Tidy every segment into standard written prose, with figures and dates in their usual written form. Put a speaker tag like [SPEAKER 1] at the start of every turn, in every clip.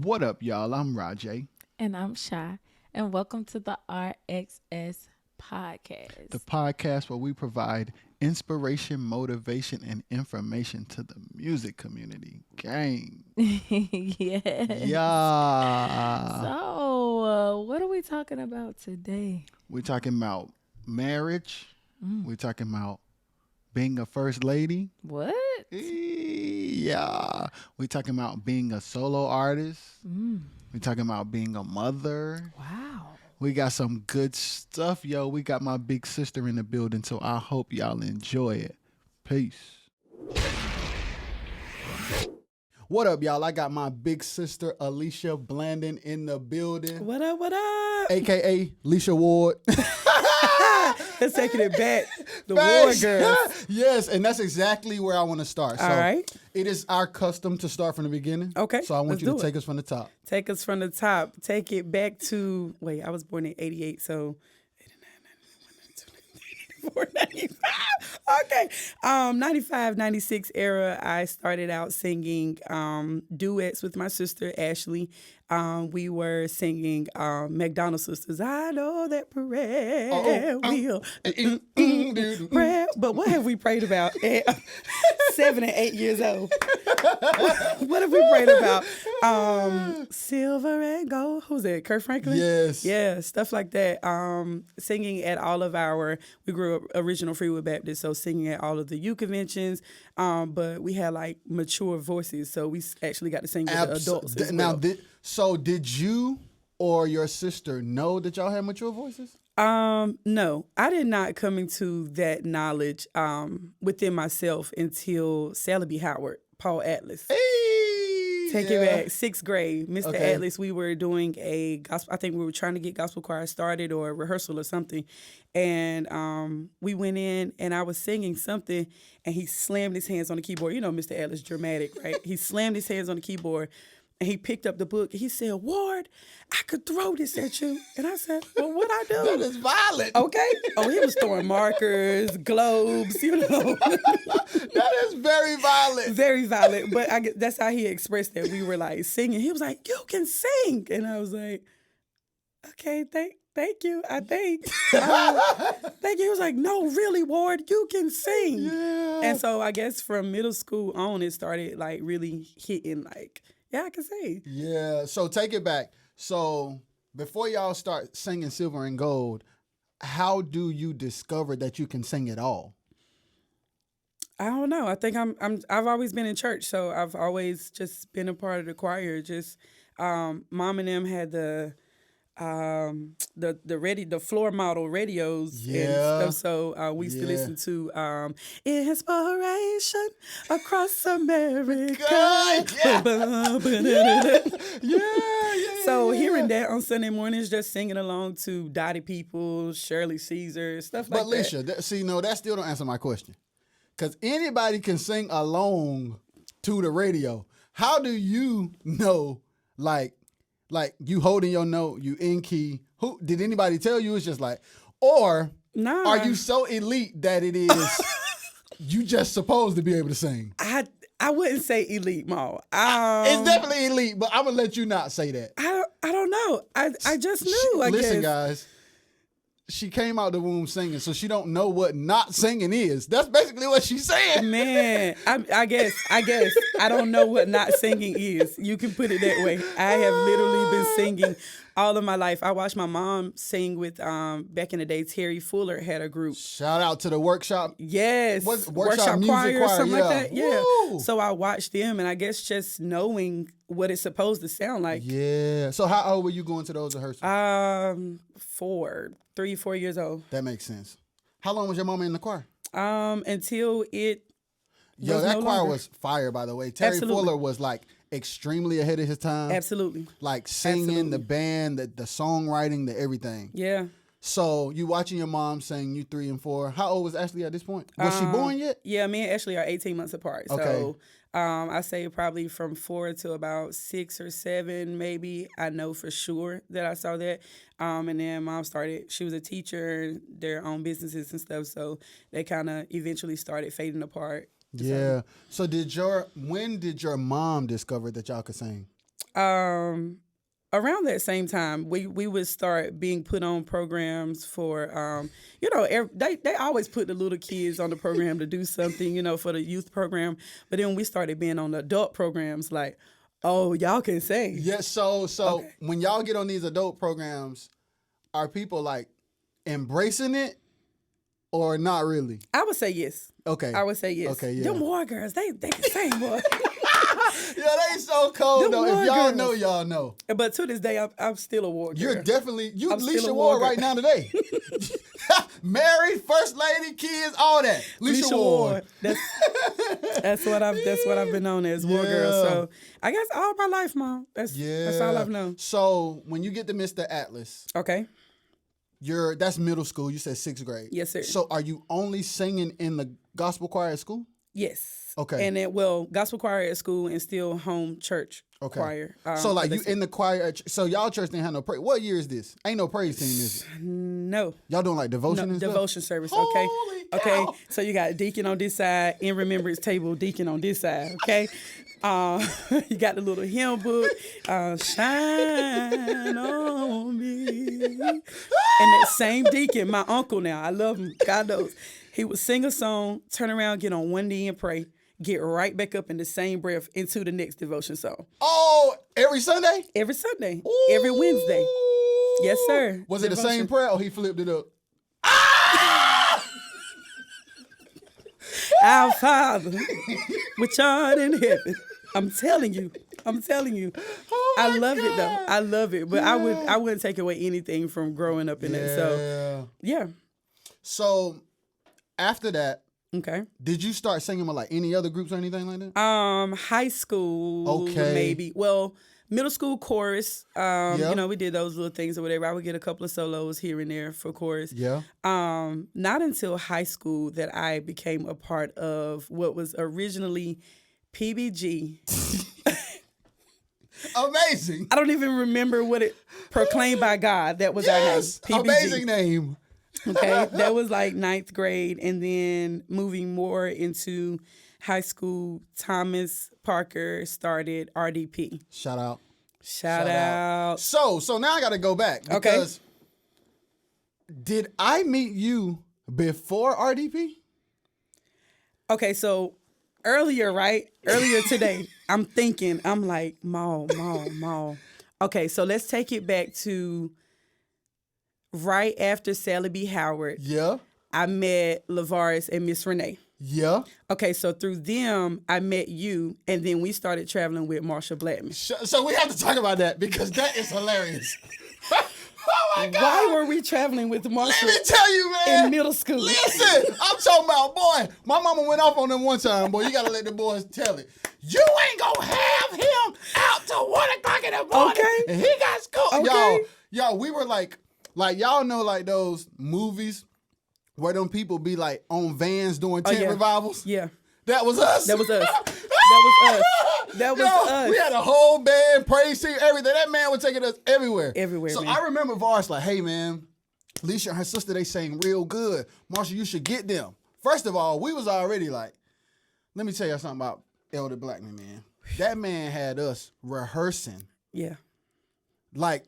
[SPEAKER 1] What up, y'all? I'm Rajay,
[SPEAKER 2] And I'm Shy. And welcome to the RXS
[SPEAKER 1] the
[SPEAKER 2] podcast.
[SPEAKER 1] podcast where we provide inspiration, motivation, and information to the music community. Gang.
[SPEAKER 2] Yes.
[SPEAKER 1] Yeah.
[SPEAKER 2] So, what are we talking about today?
[SPEAKER 1] We're talking about marriage. We're talking about being a first lady.
[SPEAKER 2] What?
[SPEAKER 1] Yeah. We're talking about being a solo artist. We're talking about being a mother.
[SPEAKER 2] Wow.
[SPEAKER 1] We got some good stuff, yo. We got my big sister in the building, so I hope y'all enjoy it. Peace. What up, y'all? I got my big sister Alicia Blandon in the building,
[SPEAKER 3] What up, what up?
[SPEAKER 1] aka Alicia Ward.
[SPEAKER 3] Let's taking it back. The war
[SPEAKER 1] Facts.
[SPEAKER 3] girls.
[SPEAKER 1] Yes, and that's exactly where I want to start.
[SPEAKER 3] All right.
[SPEAKER 1] It is our custom to start from the beginning.
[SPEAKER 3] Okay,
[SPEAKER 1] So I want
[SPEAKER 3] let's
[SPEAKER 1] you to
[SPEAKER 3] do
[SPEAKER 1] take
[SPEAKER 3] it.
[SPEAKER 1] us from the top.
[SPEAKER 3] Take us from the top. Take it back to, wait, I was born in 88, so 89, 95. Okay. 95, 96 era, I started out singing duets with my sister, Ashley. We were singing McDonald's Sisters. I know that prayer will. Prayer. But what have we prayed about at 7 and 8 years old? What have we prayed about? Silver and gold. Who's that? Kurt Franklin?
[SPEAKER 1] Yes.
[SPEAKER 3] Yeah, stuff like that. Singing at all of we grew up original Freewood Baptist, so singing at all of the youth conventions. But we had like mature voices, so we actually got to sing with the adults as
[SPEAKER 1] Now,
[SPEAKER 3] well.
[SPEAKER 1] so did you or your sister know that y'all had mature voices?
[SPEAKER 3] No, I did not come into that knowledge within myself until Sally B. Howard, Paul Atlas. Take it back, sixth grade, Mr.
[SPEAKER 1] Okay.
[SPEAKER 3] Atlas. We were doing a gospel. I think we were trying to get gospel choir started or a rehearsal or something, and we went in and I was singing something, and he slammed his hands on the keyboard. You know, Mr. Atlas, dramatic, right? He slammed his hands on the keyboard. And he picked up the book. He said, "Ward, I could throw this at you." And I said, "Well, what I do?"
[SPEAKER 1] That is violent.
[SPEAKER 3] Okay. Oh, he was throwing markers, globes, you know.
[SPEAKER 1] That is very violent.
[SPEAKER 3] Very violent. But that's how he expressed that. We were like singing. He was like, "You can sing." And I was like, "Okay, thank you. I think." Thank you. He was like, "No, really, Ward, you can sing."
[SPEAKER 1] Yeah.
[SPEAKER 3] And so I guess from middle school on, it started like really hitting like, yeah, I can sing.
[SPEAKER 1] Yeah. So take it back. So before y'all start singing Silver and Gold, how do you discover that you can sing at all?
[SPEAKER 3] I don't know. I think I've always been in church, so I've always just been a part of the choir. Just mom and them had the floor model radios and
[SPEAKER 1] Yeah.
[SPEAKER 3] stuff. So we used to
[SPEAKER 1] Yeah.
[SPEAKER 3] listen to Inspiration Across America.
[SPEAKER 1] God, yeah.
[SPEAKER 3] Ba-ba-ba-da-da-da.
[SPEAKER 1] Yeah.
[SPEAKER 3] So hearing that on Sunday mornings, just singing along to Dottie Peoples, Shirley Caesar, stuff like
[SPEAKER 1] But Alicia, that still don't answer my question. Because anybody can sing along to the radio. How do you know, like you holding your note, you in key? Who did anybody tell you? It's just like, or
[SPEAKER 3] Nah.
[SPEAKER 1] are you so elite that it is you just supposed to be able to sing?
[SPEAKER 3] I wouldn't say elite, Ma.
[SPEAKER 1] It's definitely elite, but I'm gonna let you not say that.
[SPEAKER 3] I don't know. I just knew.
[SPEAKER 1] Listen,
[SPEAKER 3] guess.
[SPEAKER 1] guys. She came out the womb singing, so she don't know what not singing is. That's basically what she's saying.
[SPEAKER 3] Man, I guess I don't know what not singing is. You can put it that way. I have literally been singing all of my life. I watched my mom sing with back in the day. Terry Fuller had a group.
[SPEAKER 1] Shout out to the workshop.
[SPEAKER 3] Yes,
[SPEAKER 1] What's workshop music
[SPEAKER 3] choir or
[SPEAKER 1] choir,
[SPEAKER 3] something
[SPEAKER 1] yeah.
[SPEAKER 3] like that. Yeah.
[SPEAKER 1] Woo.
[SPEAKER 3] So I watched them, and I guess just knowing what it's supposed to sound like.
[SPEAKER 1] Yeah. So how old were you going to those rehearsals?
[SPEAKER 3] 3, 4 years old.
[SPEAKER 1] That makes sense. How long was your mama in the choir?
[SPEAKER 3] Until it.
[SPEAKER 1] Yo,
[SPEAKER 3] was
[SPEAKER 1] that
[SPEAKER 3] no
[SPEAKER 1] choir
[SPEAKER 3] longer.
[SPEAKER 1] was fire, by the way. Terry
[SPEAKER 3] Absolutely.
[SPEAKER 1] Fuller was like extremely ahead of his time.
[SPEAKER 3] Absolutely.
[SPEAKER 1] Like singing,
[SPEAKER 3] Absolutely.
[SPEAKER 1] the band, the songwriting, the everything.
[SPEAKER 3] Yeah.
[SPEAKER 1] So you watching your mom sing, you 3 and 4. How old was Ashley at this point? Was she born yet?
[SPEAKER 3] Yeah, me and Ashley are 18 months apart.
[SPEAKER 1] Okay.
[SPEAKER 3] So I say probably from 4 to about 6 or 7, maybe. I know for sure that I saw that. And then mom started, she was a teacher, their own businesses and stuff. So they kind of eventually started fading apart.
[SPEAKER 1] Yeah. So when did your mom discover that y'all could sing?
[SPEAKER 3] Around that same time, we would start being put on programs for, they always put the little kids on the program to do something, for the youth program. But then we started being on the adult programs, like, oh, y'all can sing.
[SPEAKER 1] Yeah. So when y'all get on these adult programs, are people like embracing it or not really?
[SPEAKER 3] I would say yes.
[SPEAKER 1] Okay.
[SPEAKER 3] I would say yes.
[SPEAKER 1] Okay. Yeah.
[SPEAKER 3] Them war girls, they can sing, boy.
[SPEAKER 1] Yeah, they so cold
[SPEAKER 3] Them
[SPEAKER 1] though. If
[SPEAKER 3] war
[SPEAKER 1] y'all
[SPEAKER 3] girls.
[SPEAKER 1] know, y'all know.
[SPEAKER 3] But to this day, I'm still a war girl.
[SPEAKER 1] You're definitely
[SPEAKER 3] I'm
[SPEAKER 1] Alicia
[SPEAKER 3] still a
[SPEAKER 1] Ward
[SPEAKER 3] war
[SPEAKER 1] right now today. Married, first lady, kids, all that. Alicia Ward.
[SPEAKER 3] That's what I've been known as, war girl. So I guess all my life, Mom. That's all I've known.
[SPEAKER 1] So when you get to Mr. Atlas,
[SPEAKER 3] Okay.
[SPEAKER 1] that's middle school. You said 6th grade.
[SPEAKER 3] Yes, sir.
[SPEAKER 1] So are you only singing in the gospel choir at school?
[SPEAKER 3] Yes.
[SPEAKER 1] Okay.
[SPEAKER 3] And then, gospel choir at school and still home church choir.
[SPEAKER 1] So like you in the choir, so y'all church didn't have no praise. What year is this? Ain't no praise team, is it?
[SPEAKER 3] No.
[SPEAKER 1] Y'all doing like devotion and stuff?
[SPEAKER 3] Devotion service,
[SPEAKER 1] Holy cow.
[SPEAKER 3] Okay. So you got deacon on this side, in remembrance table, deacon on this side, okay? You got the little hymn book, shine on me. And that same deacon, my uncle now, I love him, God knows. He would sing a song, turn around, get on one knee and pray, get right back up in the same breath into the next devotion song.
[SPEAKER 1] Oh, every Sunday?
[SPEAKER 3] Every Sunday,
[SPEAKER 1] Ooh.
[SPEAKER 3] every Wednesday. Yes, sir.
[SPEAKER 1] Was it the same prayer or he flipped it up?
[SPEAKER 3] Our Father, which art in heaven. I'm telling you.
[SPEAKER 1] Oh
[SPEAKER 3] I love it though.
[SPEAKER 1] God.
[SPEAKER 3] I love it. But I wouldn't take away anything from growing up in it. So yeah.
[SPEAKER 1] So after that,
[SPEAKER 3] Okay.
[SPEAKER 1] did you start singing with like any other groups or anything like that?
[SPEAKER 3] High school,
[SPEAKER 1] Okay.
[SPEAKER 3] maybe. Well, middle school chorus.
[SPEAKER 1] Yeah.
[SPEAKER 3] We did those little things or whatever. I would get a couple of solos here and there for chorus.
[SPEAKER 1] Yeah.
[SPEAKER 3] Not until high school that I became a part of what was originally PBG.
[SPEAKER 1] Amazing.
[SPEAKER 3] I don't even remember what it proclaimed by God. That was
[SPEAKER 1] Yes.
[SPEAKER 3] our name. PBG.
[SPEAKER 1] Amazing name.
[SPEAKER 3] Okay, that was like 9th grade, and then moving more into high school, Thomas Parker started RDP.
[SPEAKER 1] Shout out.
[SPEAKER 3] Shout out.
[SPEAKER 1] So now I got to go back because did I meet you before RDP?
[SPEAKER 3] Okay, so earlier today, I'm like, Maul. Okay, so let's take it back to right after Sally B. Howard.
[SPEAKER 1] Yeah.
[SPEAKER 3] I met Lavaris and Miss Renee.
[SPEAKER 1] Yeah.
[SPEAKER 3] Okay, so through them, I met you, and then we started traveling with Marsha Blackman.
[SPEAKER 1] So we have to talk about that because that is hilarious. Oh my God.
[SPEAKER 3] Why were we traveling with Marsha
[SPEAKER 1] Let me tell you, man.
[SPEAKER 3] in middle school?
[SPEAKER 1] Listen, I'm talking about, boy, my mama went off on them one time, boy. You got to let the boys tell it. You ain't going to have him out till 1 o'clock in the morning.
[SPEAKER 3] Okay.
[SPEAKER 1] And he got school.
[SPEAKER 3] Okay.
[SPEAKER 1] Y'all, we were like y'all know like those movies where them people be like on vans doing tent revivals?
[SPEAKER 3] Yeah.
[SPEAKER 1] That was us.
[SPEAKER 3] That was us. That was us.
[SPEAKER 1] We had a whole band, praise team, everything. That man was taking us everywhere.
[SPEAKER 3] Everywhere,
[SPEAKER 1] So
[SPEAKER 3] man.
[SPEAKER 1] I remember Vars like, hey, man, Alicia and her sister, they sang real good. Marsha, you should get them. First of all, we was already like, let me tell you something about Elder Blackman, man. That man had us rehearsing.
[SPEAKER 3] Yeah.
[SPEAKER 1] Like,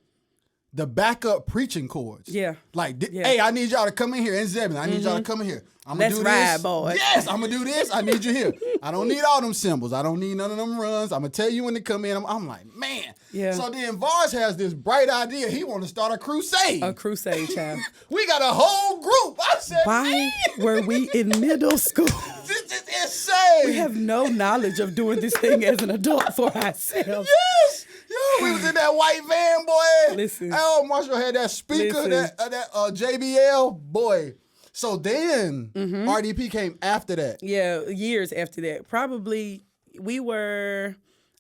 [SPEAKER 1] the backup preaching chords.
[SPEAKER 3] Yeah.
[SPEAKER 1] Like, hey, I need y'all to come in here. And Zebulon, I need y'all to come in here. I'm going to do this.
[SPEAKER 3] Let's ride, boy.
[SPEAKER 1] Yes, I'm going to do this. I need you here. I don't need all them symbols. I don't need none of them runs. I'm going to tell you when to come in. I'm like, man.
[SPEAKER 3] Yeah.
[SPEAKER 1] So then Vars has this bright idea. He want to start a crusade.
[SPEAKER 3] A crusade, child.
[SPEAKER 1] We got a whole group. I said,
[SPEAKER 3] Why
[SPEAKER 1] man,
[SPEAKER 3] were we in middle school?
[SPEAKER 1] this is insane.
[SPEAKER 3] We have no knowledge of doing this thing as an adult for ourselves.
[SPEAKER 1] Yes. Yo, we was in that white van, boy.
[SPEAKER 3] Listen.
[SPEAKER 1] Oh, Marshall had that speaker,
[SPEAKER 3] Listen.
[SPEAKER 1] that JBL, boy. So then RDP came after that.
[SPEAKER 3] Yeah, years after that. Probably I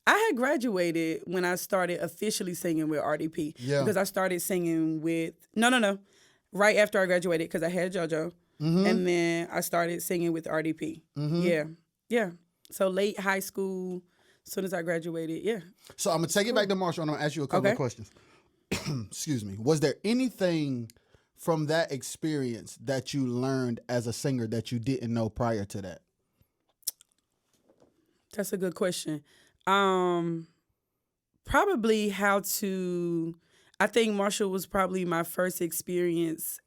[SPEAKER 3] had graduated when I started officially singing with RDP.
[SPEAKER 1] Yeah.
[SPEAKER 3] Because I started singing with, no. Right after I graduated, because I had JoJo. And then I started singing with RDP. Yeah. So late high school, as soon as I graduated, yeah.
[SPEAKER 1] So I'm going to take it back to Marshall and I'm going to ask you a couple of questions. Excuse me. Was there anything from that experience that you learned as a singer that you didn't know prior to that?
[SPEAKER 3] That's a good question. Probably how to. I think Marshall was probably my first experience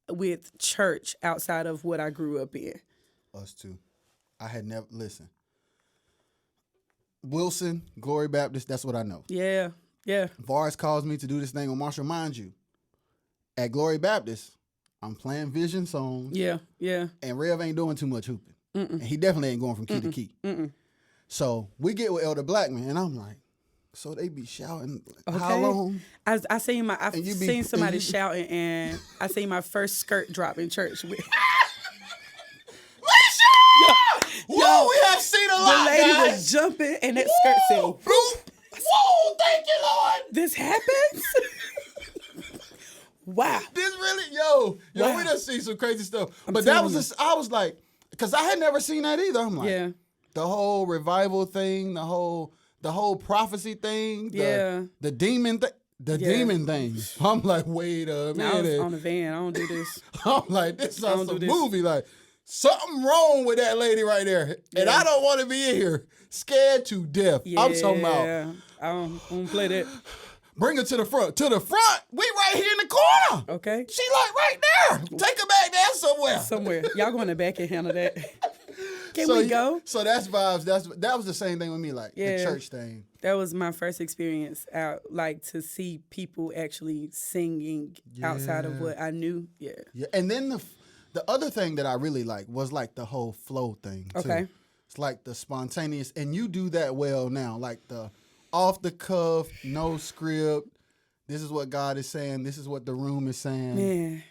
[SPEAKER 3] with church outside of what I grew up in.
[SPEAKER 1] Us too. I had never listen. Wilson, Glory Baptist, that's what I know.
[SPEAKER 3] Yeah, yeah.
[SPEAKER 1] Vars calls me to do this thing on Marshall, mind you. At Glory Baptist, I'm playing vision songs.
[SPEAKER 3] Yeah, yeah.
[SPEAKER 1] And Rev ain't doing too much hooping. And he definitely ain't going from key to key. So we get with Elder Blackman, and I'm like, so they be shouting, how long?
[SPEAKER 3] I've seen somebody shouting, and I seen my first skirt drop in church.
[SPEAKER 1] Alicia! Whoa, we have seen a lot,
[SPEAKER 3] The lady
[SPEAKER 1] guys.
[SPEAKER 3] was jumping, and that skirt said,
[SPEAKER 1] Whoa, thank you, Lord.
[SPEAKER 3] this happens? Wow.
[SPEAKER 1] This really, yo,
[SPEAKER 3] Wow.
[SPEAKER 1] we done see some crazy stuff.
[SPEAKER 3] I'm
[SPEAKER 1] But that
[SPEAKER 3] telling
[SPEAKER 1] was, I was like, because I had never seen that either. I'm like,
[SPEAKER 3] Yeah.
[SPEAKER 1] the whole revival thing, the whole prophecy thing, the demon thing. Demon thing. I'm like, wait a
[SPEAKER 3] Now I was
[SPEAKER 1] minute.
[SPEAKER 3] on the van. I don't do this.
[SPEAKER 1] I'm like, this is some
[SPEAKER 3] do this.
[SPEAKER 1] movie. Like, something wrong with that lady right there. And I don't want to be in here scared to death. I'm talking about.
[SPEAKER 3] I don't play that.
[SPEAKER 1] Bring her to the front. To the front. We right here in the corner.
[SPEAKER 3] Okay.
[SPEAKER 1] She like right there. Take her back there somewhere.
[SPEAKER 3] Somewhere. Y'all go in the back and handle that. Can
[SPEAKER 1] So
[SPEAKER 3] we go?
[SPEAKER 1] So that's vibes. That was the same thing with me, like the
[SPEAKER 3] Yeah.
[SPEAKER 1] church thing.
[SPEAKER 3] That was my first experience out, like to see people actually singing outside of what I knew. Yeah.
[SPEAKER 1] Yeah. And then the other thing that I really like was like the whole flow thing too.
[SPEAKER 3] Okay.
[SPEAKER 1] It's like the spontaneous, and you do that well now, like the off the cuff, no script. This is what God is saying. This is what the room is saying.
[SPEAKER 3] Man,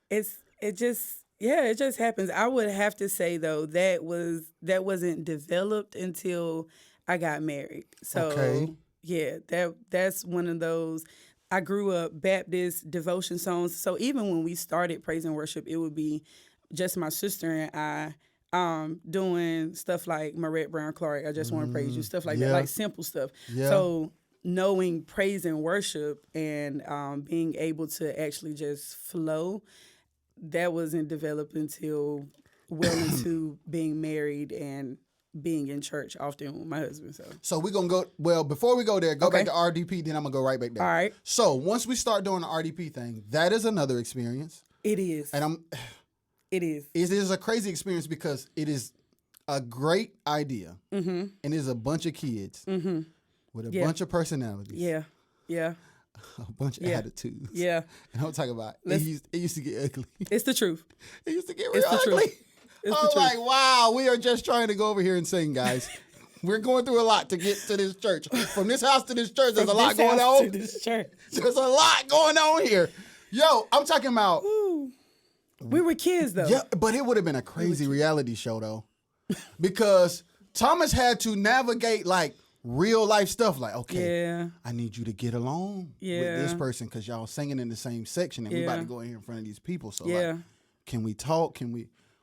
[SPEAKER 3] it just happens. I would have to say though that wasn't developed until I got married. So
[SPEAKER 1] Okay.
[SPEAKER 3] yeah, that's one of those. I grew up Baptist devotion songs. So even when we started praise and worship, it would be just my sister and I doing stuff like Marette Brown Clark, I just want to praise you, stuff like that, like simple stuff.
[SPEAKER 1] Yeah.
[SPEAKER 3] So knowing praise and worship and being able to actually just flow, that wasn't developed until well into being married and being in church often with my husband.
[SPEAKER 1] So we're going to go, well, before we go there, go back to RDP, then I'm going to go right back there.
[SPEAKER 3] All right.
[SPEAKER 1] So once we start doing the RDP thing, that is another experience.
[SPEAKER 3] It is.
[SPEAKER 1] And
[SPEAKER 3] It is.
[SPEAKER 1] it is a crazy experience because it is a great idea.
[SPEAKER 3] Mm-hmm.
[SPEAKER 1] And it's a bunch of kids with a bunch of personalities.
[SPEAKER 3] Yeah. Yeah.
[SPEAKER 1] A bunch of attitudes.
[SPEAKER 3] Yeah.
[SPEAKER 1] And I'm talking about, it used to get ugly.
[SPEAKER 3] It's the truth.
[SPEAKER 1] It used to get real
[SPEAKER 3] It's the
[SPEAKER 1] ugly.
[SPEAKER 3] truth. It's
[SPEAKER 1] I'm
[SPEAKER 3] the truth.
[SPEAKER 1] like, wow, we are just trying to go over here and sing, guys. We're going through a lot to get to this church. From this house to this church, there's a lot going on.
[SPEAKER 3] To this church.
[SPEAKER 1] There's a lot going on here. Yo, I'm talking about.
[SPEAKER 3] Ooh. We were kids though.
[SPEAKER 1] Yeah, but it would have been a crazy reality show though, because Thomas had to navigate like real life stuff. Like, okay,
[SPEAKER 3] Yeah.
[SPEAKER 1] I need you to get along with this person because y'all singing in the same section, and we about to go in here in front of these people. So like, can we talk?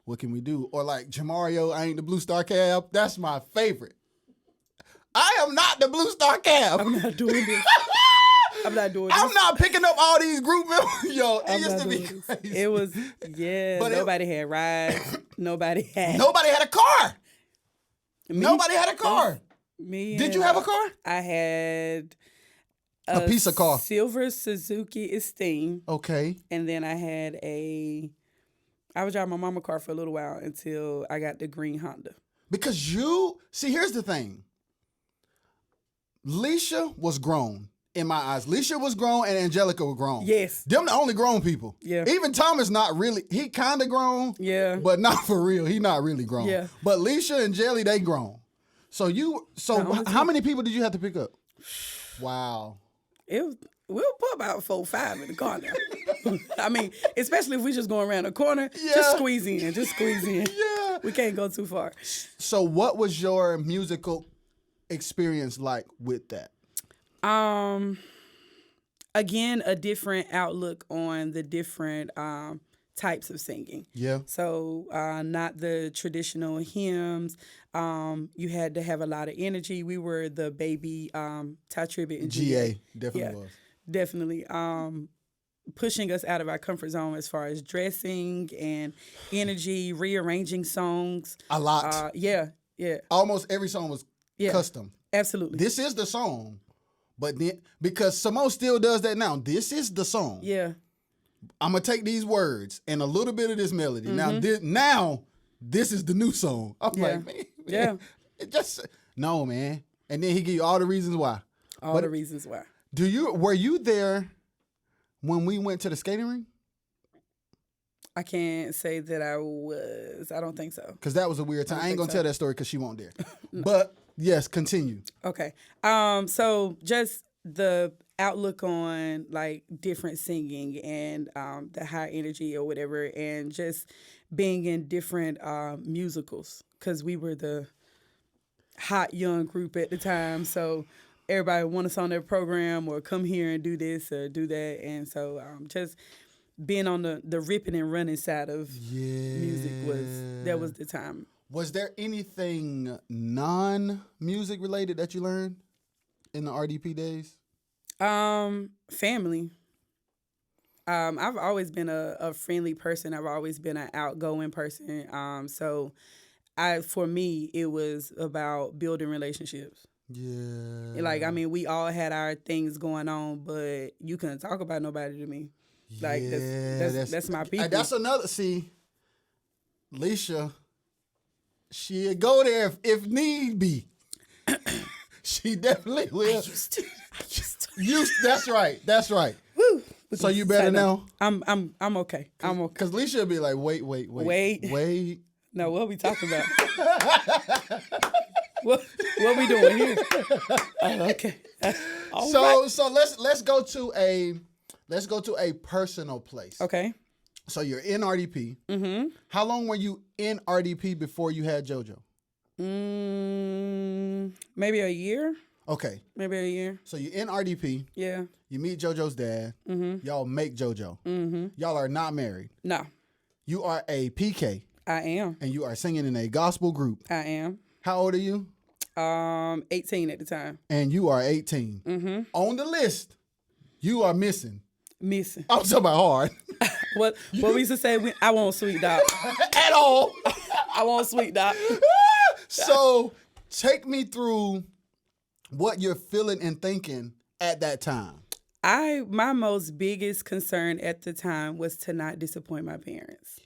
[SPEAKER 1] What can we do? Or like Jamario, I ain't the Blue Star Cab. That's my favorite. I am not the Blue Star Cab.
[SPEAKER 3] I'm not doing this. I'm not doing this.
[SPEAKER 1] I'm not picking up all these group members. Yo, it used to be
[SPEAKER 3] doing this.
[SPEAKER 1] crazy.
[SPEAKER 3] It was,
[SPEAKER 1] But
[SPEAKER 3] nobody had rides. Nobody had.
[SPEAKER 1] Nobody had a car.
[SPEAKER 3] Me?
[SPEAKER 1] Nobody had a car.
[SPEAKER 3] Me.
[SPEAKER 1] Did
[SPEAKER 3] and
[SPEAKER 1] you have a car?
[SPEAKER 3] I had
[SPEAKER 1] A piece of car.
[SPEAKER 3] silver Suzuki Esteem,
[SPEAKER 1] Okay.
[SPEAKER 3] and then I was driving my mama car for a little while until I got the green Honda.
[SPEAKER 1] Because here's the thing. Alicia was grown in my eyes. Alicia was grown and Angelica was grown.
[SPEAKER 3] Yes.
[SPEAKER 1] Them the only grown people.
[SPEAKER 3] Yeah.
[SPEAKER 1] Even Thomas not really, he kind of grown.
[SPEAKER 3] Yeah.
[SPEAKER 1] But not for real. He not really grown.
[SPEAKER 3] Yeah.
[SPEAKER 1] But Alicia and Jelly, they grown. So how many people did you have to pick up? Wow.
[SPEAKER 3] We'll put about 4 or 5 in the car now. I mean, especially if we just going around the corner,
[SPEAKER 1] Yeah.
[SPEAKER 3] just squeeze in.
[SPEAKER 1] Yeah.
[SPEAKER 3] We can't go too far.
[SPEAKER 1] So what was your musical experience like with that?
[SPEAKER 3] Again, a different outlook on the different types of singing.
[SPEAKER 1] Yeah.
[SPEAKER 3] So not the traditional hymns. You had to have a lot of energy. We were the baby Ty Tribbett and
[SPEAKER 1] GA definitely was.
[SPEAKER 3] Definitely. Pushing us out of our comfort zone as far as dressing and energy, rearranging songs.
[SPEAKER 1] A lot.
[SPEAKER 3] Yeah.
[SPEAKER 1] Almost every song was custom.
[SPEAKER 3] Absolutely.
[SPEAKER 1] This is the song, But then, because Simone still does that now, this is the song.
[SPEAKER 3] Yeah.
[SPEAKER 1] I'm going to take these words and a little bit of this melody. Now this is the new song. I'm like, man,
[SPEAKER 3] Yeah.
[SPEAKER 1] it just, no, man. And then he give you all the reasons why.
[SPEAKER 3] All the reasons why.
[SPEAKER 1] Were you there when we went to the skating rink?
[SPEAKER 3] I can't say that I was. I don't think so.
[SPEAKER 1] Because that was a weird time. I ain't going to tell that story because she won't dare. But, yes, continue.
[SPEAKER 3] Okay. So just the outlook on, like, different singing and the high energy or whatever, and just being in different musicals, because we were the hot young group at the time. So everybody want us on their program or come here and do this or do that. And so just being on the ripping and running side of music was the time.
[SPEAKER 1] Was there anything non-music related that you learned in the RDP days?
[SPEAKER 3] Family. I've always been a friendly person. I've always been an outgoing person. So for me, it was about building relationships.
[SPEAKER 1] Yeah.
[SPEAKER 3] Like, I mean, we all had our things going on, but you couldn't talk about nobody to me. Like, that's my people.
[SPEAKER 1] That's another, see, Alicia, she'll go there if need be. She definitely will.
[SPEAKER 3] I used to.
[SPEAKER 1] That's right.
[SPEAKER 3] Woo.
[SPEAKER 1] So you better know?
[SPEAKER 3] I'm okay. I'm okay.
[SPEAKER 1] Because Alicia will be like, wait.
[SPEAKER 3] No, what we talking about? what we doing here? Okay.
[SPEAKER 1] So let's go to a personal place.
[SPEAKER 3] Okay.
[SPEAKER 1] So you're in RDP. Mm-hmm. How long were you in RDP before you had JoJo?
[SPEAKER 3] Maybe a year.
[SPEAKER 1] Okay.
[SPEAKER 3] Maybe a year.
[SPEAKER 1] So you're in RDP.
[SPEAKER 3] Yeah.
[SPEAKER 1] You meet JoJo's dad. Mm-hmm. Y'all make JoJo. Mm-hmm. Y'all are not married.
[SPEAKER 3] No.
[SPEAKER 1] You are a PK.
[SPEAKER 3] I am.
[SPEAKER 1] And you are singing in a gospel group.
[SPEAKER 3] I am.
[SPEAKER 1] How old are you?
[SPEAKER 3] 18 at the time.
[SPEAKER 1] And you are 18. Mm-hmm. On the list, you are missing.
[SPEAKER 3] Missing.
[SPEAKER 1] I'm talking about hard.
[SPEAKER 3] What we used to say, I want sweet dog.
[SPEAKER 1] At all.
[SPEAKER 3] I want sweet dog.
[SPEAKER 1] So take me through what you're feeling and thinking at that time.
[SPEAKER 3] My most biggest concern at the time was to not disappoint my parents.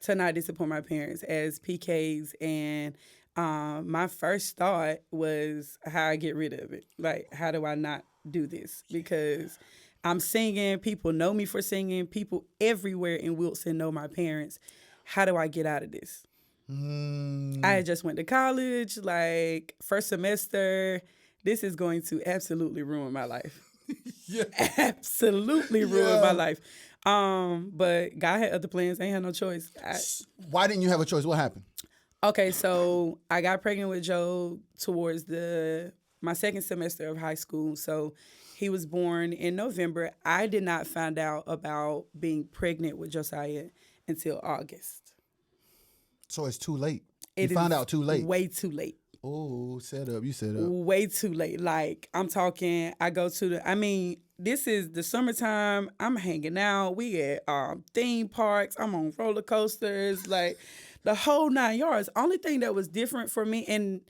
[SPEAKER 3] To not disappoint my parents as PKs. And my first thought was how I get rid of it. Like, how do I not do this? Because I'm singing. People know me for singing. People everywhere in Wilson know my parents. How do I get out of this? I had just went to college, like, first semester. This is going to absolutely ruin my life.
[SPEAKER 1] Yeah.
[SPEAKER 3] Absolutely ruin my life. But God had other plans. I ain't had no choice.
[SPEAKER 1] Why didn't you have a choice? What happened?
[SPEAKER 3] Okay, so I got pregnant with Joe towards my second semester of high school. So he was born in November. I did not find out about being pregnant with Josiah until August.
[SPEAKER 1] So it's too late. You found out too late.
[SPEAKER 3] Way too late.
[SPEAKER 1] Oh, you set up.
[SPEAKER 3] Way too late. Like, I'm talking, I go to this is the summertime. I'm hanging out. We at theme parks. I'm on roller coasters. Like, the whole 9 yards. Only thing that was different for me, and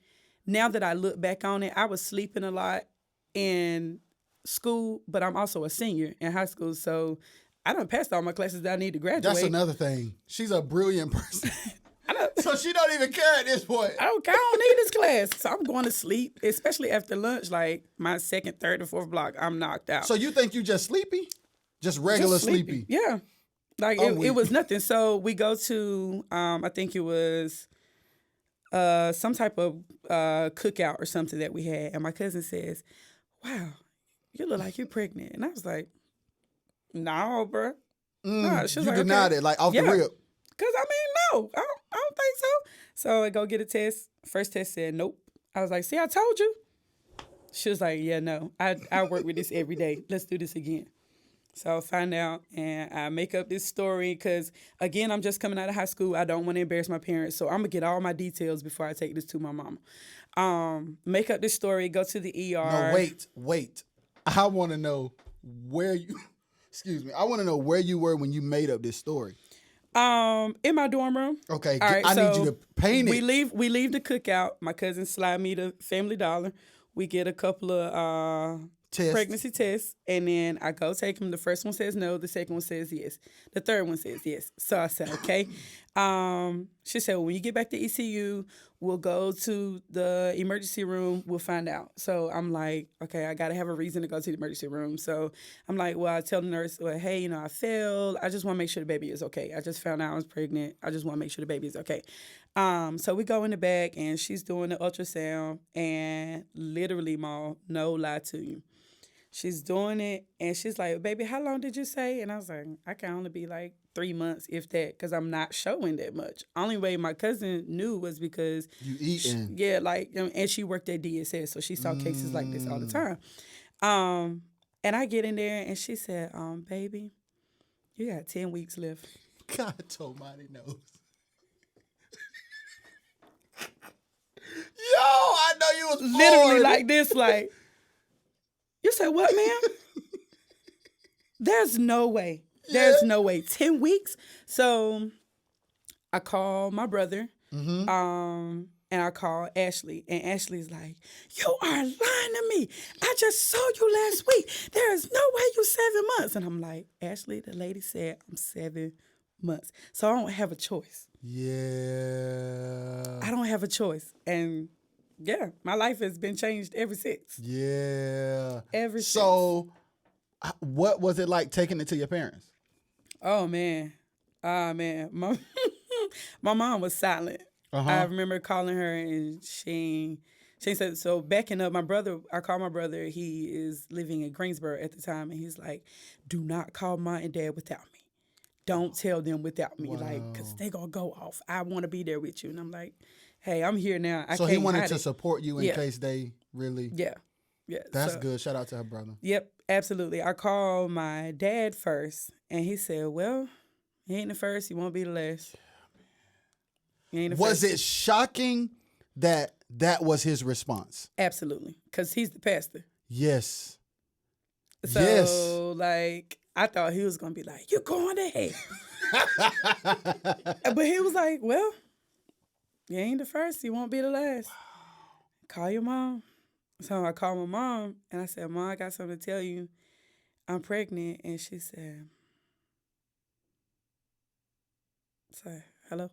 [SPEAKER 3] now that I look back on it, I was sleeping a lot in school, but I'm also a senior in high school. So I done passed all my classes that I need to graduate.
[SPEAKER 1] That's another thing. She's a brilliant person. So she don't even care at this point.
[SPEAKER 3] I don't need this class. So I'm going to sleep, especially after lunch. Like, my second, third, or fourth block, I'm knocked out.
[SPEAKER 1] So you think you just sleepy? Just regular sleepy?
[SPEAKER 3] Yeah. Like, it was nothing. So we go to, I think it was some type of cookout or something that we had. And my cousin says, wow, you look like you're pregnant. And I was like, no, bro. Nah. She was
[SPEAKER 1] you
[SPEAKER 3] like,
[SPEAKER 1] denied
[SPEAKER 3] okay.
[SPEAKER 1] it, like off the rip.
[SPEAKER 3] Because, I mean, no, I don't think so. So I go get a test. First test said nope. I was like, see, I told you. She was like, yeah, no. I work with this every day. Let's do this again. So I find out, and I make up this story because, again, I'm just coming out of high school. I don't want to embarrass my parents, so I'm going to get all my details before I take this to my mama. Make up this story, go to the ER.
[SPEAKER 1] No, wait. I want to know where you, I want to know where you were when you made up this story.
[SPEAKER 3] In my dorm room.
[SPEAKER 1] Okay,
[SPEAKER 3] right,
[SPEAKER 1] I need you to paint it.
[SPEAKER 3] We leave the cookout. My cousin slide me to Family Dollar. We get a couple of
[SPEAKER 1] test.
[SPEAKER 3] pregnancy test, and then I go take them. The first one says no, the second one says yes, the third one says yes. So I said, okay. She said, well, when you get back to ECU, we'll go to the emergency room. We'll find out. So I'm like, okay, I got to have a reason to go to the emergency room. So I'm like, well, I tell the nurse, well, hey, you know, I failed. I just want to make sure the baby is okay. I just found out I was pregnant. I just want to make sure the baby is okay. So we go in the back, and she's doing the ultrasound, and literally, Ma, no lie to you, she's doing it, and she's like, baby, how long did you say? And I was like, I can only be like 3 months, if that, because I'm not showing that much. Only way my cousin knew was because
[SPEAKER 1] You eating.
[SPEAKER 3] and she worked at DSS, so she saw cases like this all the time. And I get in there, and she said, baby, you got 10 weeks left.
[SPEAKER 1] God almighty knows. Yo, I know you was
[SPEAKER 3] Literally
[SPEAKER 1] bored.
[SPEAKER 3] like this, like, you said, what, ma'am? There's no way. There's no way. 10 weeks? So I call my brother, and I call Ashley, and Ashley's like, you are lying to me. I just saw you last week. There is no way you 7 months. And I'm like, Ashley, the lady said I'm 7 months. So I don't have a choice.
[SPEAKER 1] Yeah.
[SPEAKER 3] I don't have a choice. And yeah, my life has been changed ever since.
[SPEAKER 1] Yeah.
[SPEAKER 3] Ever since.
[SPEAKER 1] So, what was it like taking it to your parents?
[SPEAKER 3] Oh, man. My mom was silent. I remember calling her, and she said, so backing up, I called my brother. He is living in Greensboro at the time, and he's like, do not call Mom and Dad without me. Don't tell them without me, like, because they going to go off. I want to be there with you. And I'm like, hey, I'm here now.
[SPEAKER 1] So he wanted to support you in case they really...
[SPEAKER 3] Yeah.
[SPEAKER 1] That's good. Shout out to her brother.
[SPEAKER 3] Yep, absolutely. I called my dad first, and he said, well, he ain't the first. He won't be the last.
[SPEAKER 1] Was it shocking that was his response?
[SPEAKER 3] Absolutely, because he's the pastor.
[SPEAKER 1] Yes.
[SPEAKER 3] So, like, I thought he was going to be like, you going to hell. But he was like, well, you ain't the first. You won't be the last. Call your mom. So I called my mom, and I said, Mom, I got something to tell you. I'm pregnant. And she said, hello?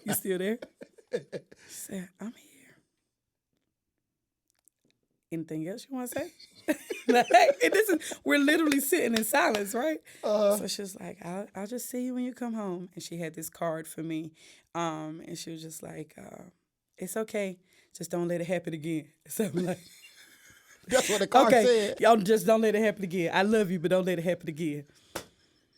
[SPEAKER 3] You still there? She said, I'm here. Anything else you want to say? And we're literally sitting in silence, right? So she's like, I'll just see you when you come home. And she had this card for me. And she was just like, it's okay. Just don't let it happen again. So I'm like,
[SPEAKER 1] that's what the card said.
[SPEAKER 3] Y'all just don't let it happen again. I love you, but don't let it happen again.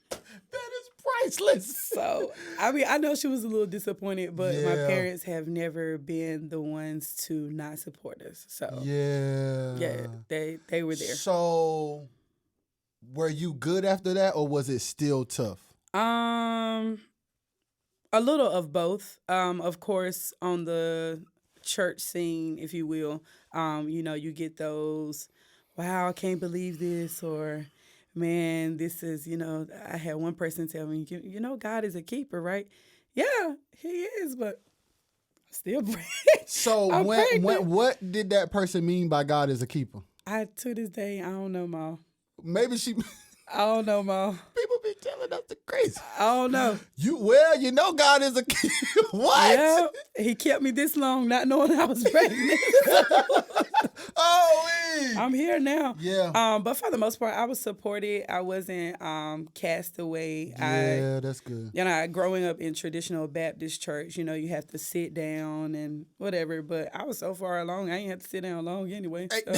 [SPEAKER 1] That is priceless.
[SPEAKER 3] So, I mean, I know she was a little disappointed, but my parents have never been the ones to not support us. So, yeah, they were there.
[SPEAKER 1] So, were you good after that, or was it still tough?
[SPEAKER 3] A little of both. Of course, on the church scene, if you will, you get those, wow, I can't believe this, or man, this is, I had one person tell me, God is a keeper, right? Yeah, he is, but I'm still praying.
[SPEAKER 1] So what did that person mean by God is a keeper?
[SPEAKER 3] To this day, I don't know, Ma.
[SPEAKER 1] Maybe she...
[SPEAKER 3] I don't know, Ma.
[SPEAKER 1] People be telling us the crazy.
[SPEAKER 3] I don't know.
[SPEAKER 1] God is a keeper. What?
[SPEAKER 3] Yeah, he kept me this long not knowing I was pregnant. I'm here now.
[SPEAKER 1] Yeah.
[SPEAKER 3] But for the most part, I was supported. I wasn't cast away.
[SPEAKER 1] Yeah, that's good.
[SPEAKER 3] Growing up in traditional Baptist church, you have to sit down and whatever. But I was so far along, I ain't have to sit down long anyway. So.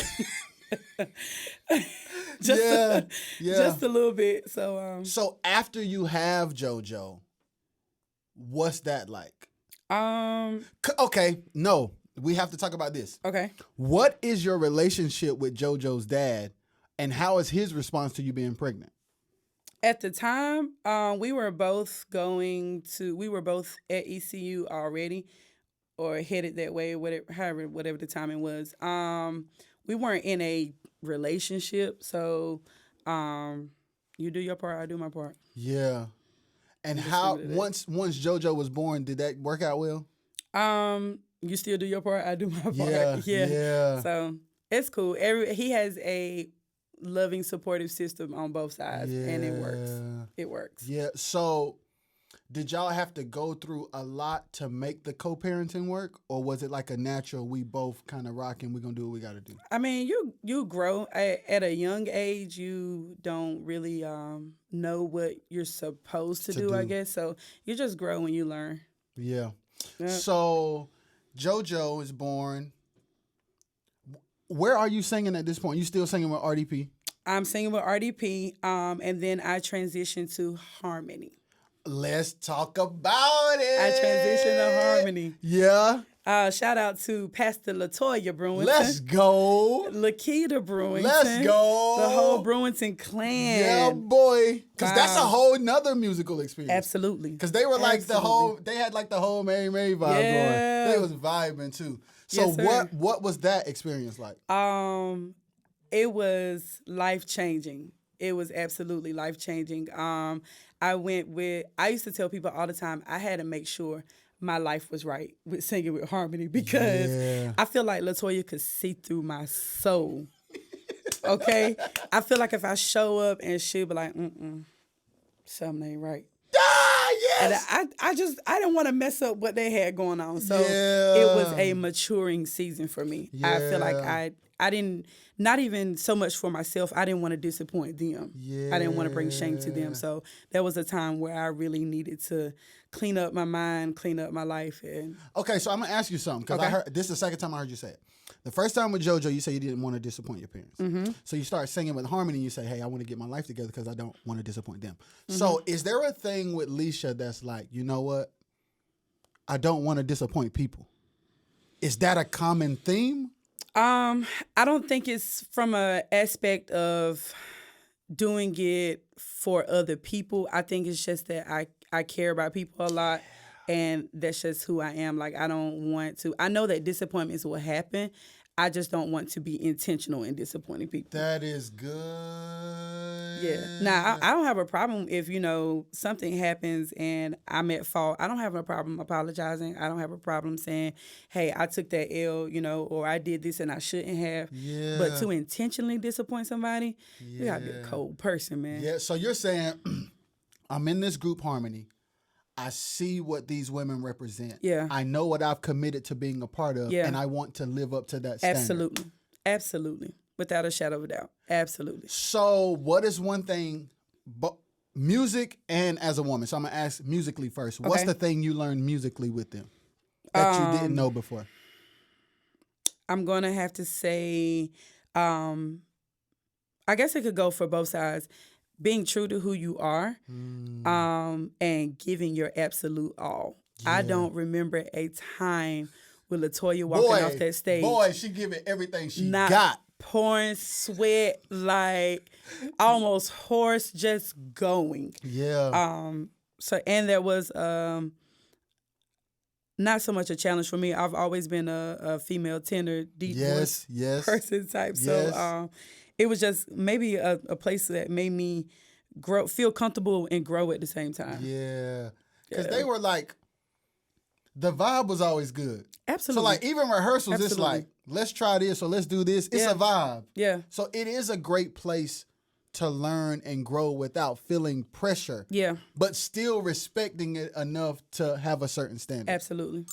[SPEAKER 3] Just a little bit. So
[SPEAKER 1] after you have JoJo, what's that like? Okay, no, we have to talk about this.
[SPEAKER 3] Okay.
[SPEAKER 1] What is your relationship with JoJo's dad, and how is his response to you being pregnant?
[SPEAKER 3] At the time, we were both at ECU already, or headed that way, whatever the timing was. We weren't in a relationship, so you do your part, I do my part.
[SPEAKER 1] Yeah. And how once JoJo was born, did that work out well?
[SPEAKER 3] You still do your part, I do my part.
[SPEAKER 1] Yeah.
[SPEAKER 3] So It's cool. He has a loving, supportive system on both sides, and it works. It works.
[SPEAKER 1] Yeah. So, did y'all have to go through a lot to make the co-parenting work, or was it like a natural? We both kind of rocking. We're gonna do what we got to do.
[SPEAKER 3] I mean, you grow at a young age. You don't really know what you're supposed to do, I guess. So you just grow when you learn.
[SPEAKER 1] Yeah. So, JoJo is born. Where are you singing at this point? You still singing with RDP?
[SPEAKER 3] I'm singing with RDP, and then I transitioned to harmony.
[SPEAKER 1] Let's talk about it.
[SPEAKER 3] I transitioned to harmony.
[SPEAKER 1] Yeah.
[SPEAKER 3] Shout out to Pastor LaToya Brewington.
[SPEAKER 1] Let's go.
[SPEAKER 3] Lakita Brewington.
[SPEAKER 1] Let's go.
[SPEAKER 3] The whole Brewington clan.
[SPEAKER 1] Yeah, boy. Because that's a whole nother musical experience.
[SPEAKER 3] Absolutely.
[SPEAKER 1] Because they were like they had like the whole Mary Mary vibe going. They was vibing too. So what was that experience like?
[SPEAKER 3] It was life-changing. It was absolutely life-changing. I used to tell people all the time, I had to make sure my life was right with singing with harmony because I feel like LaToya could see through my soul. Okay? I feel like if I show up and she'll be like, something ain't right.
[SPEAKER 1] Yes.
[SPEAKER 3] And I didn't want to mess up what they had going on. So it was a maturing season for me. I feel like I didn't, not even so much for myself, I didn't want to disappoint them. I didn't want to bring shame to them. So there was a time where I really needed to clean up my mind, clean up my life.
[SPEAKER 1] Okay, so I'm going to ask you something because I heard this is the second time I heard you say it. The first time with JoJo, you say you didn't want to disappoint your parents. Mm-hmm. So you start singing with harmony and you say, hey, I want to get my life together because I don't want to disappoint them. Mm-hmm. So is there a thing with Alicia that's like, you know what? I don't want to disappoint people. Is that a common theme?
[SPEAKER 3] I don't think it's from an aspect of doing it for other people. I think it's just that I care about people a lot. And that's just who I am. Like, I don't want to. I know that disappointments will happen. I just don't want to be intentional in disappointing people.
[SPEAKER 1] That is good.
[SPEAKER 3] Yeah. Now, I don't have a problem if, something happens and I'm at fault. I don't have a problem apologizing. I don't have a problem saying, hey, I took that L, or I did this and I shouldn't have.
[SPEAKER 1] Yeah.
[SPEAKER 3] But to intentionally disappoint somebody, you got to be a cold person, man.
[SPEAKER 1] Yeah. So you're saying, I'm in this group harmony. I see what these women represent.
[SPEAKER 3] Yeah.
[SPEAKER 1] I know what I've committed to being a part of, and I want to live up to that standard.
[SPEAKER 3] Absolutely. Absolutely. Without a shadow of a doubt. Absolutely.
[SPEAKER 1] So what is one thing, music and as a woman, so I'm going to ask musically first. Okay. What's the thing you learned musically with them that you didn't know before?
[SPEAKER 3] I'm going to have to say, I guess it could go for both sides. Being true to who you are, and giving your absolute all. Yeah. I don't remember a time with LaToya walking off that stage.
[SPEAKER 1] Boy, she giving everything she got.
[SPEAKER 3] Pouring sweat, like almost hoarse, just going.
[SPEAKER 1] Yeah.
[SPEAKER 3] And there was not so much a challenge for me. I've always been a female tenor, deep voice person type. Yes. So it was just maybe a place that made me feel comfortable and grow at the same time.
[SPEAKER 1] Yeah. Because they were like, the vibe was always good.
[SPEAKER 3] Absolutely.
[SPEAKER 1] So like even rehearsals, it's like, let's try this or let's do this. It's a vibe.
[SPEAKER 3] Yeah.
[SPEAKER 1] So it is a great place to learn and grow without feeling pressure.
[SPEAKER 3] Yeah.
[SPEAKER 1] But still respecting it enough to have a certain standard.
[SPEAKER 3] Absolutely.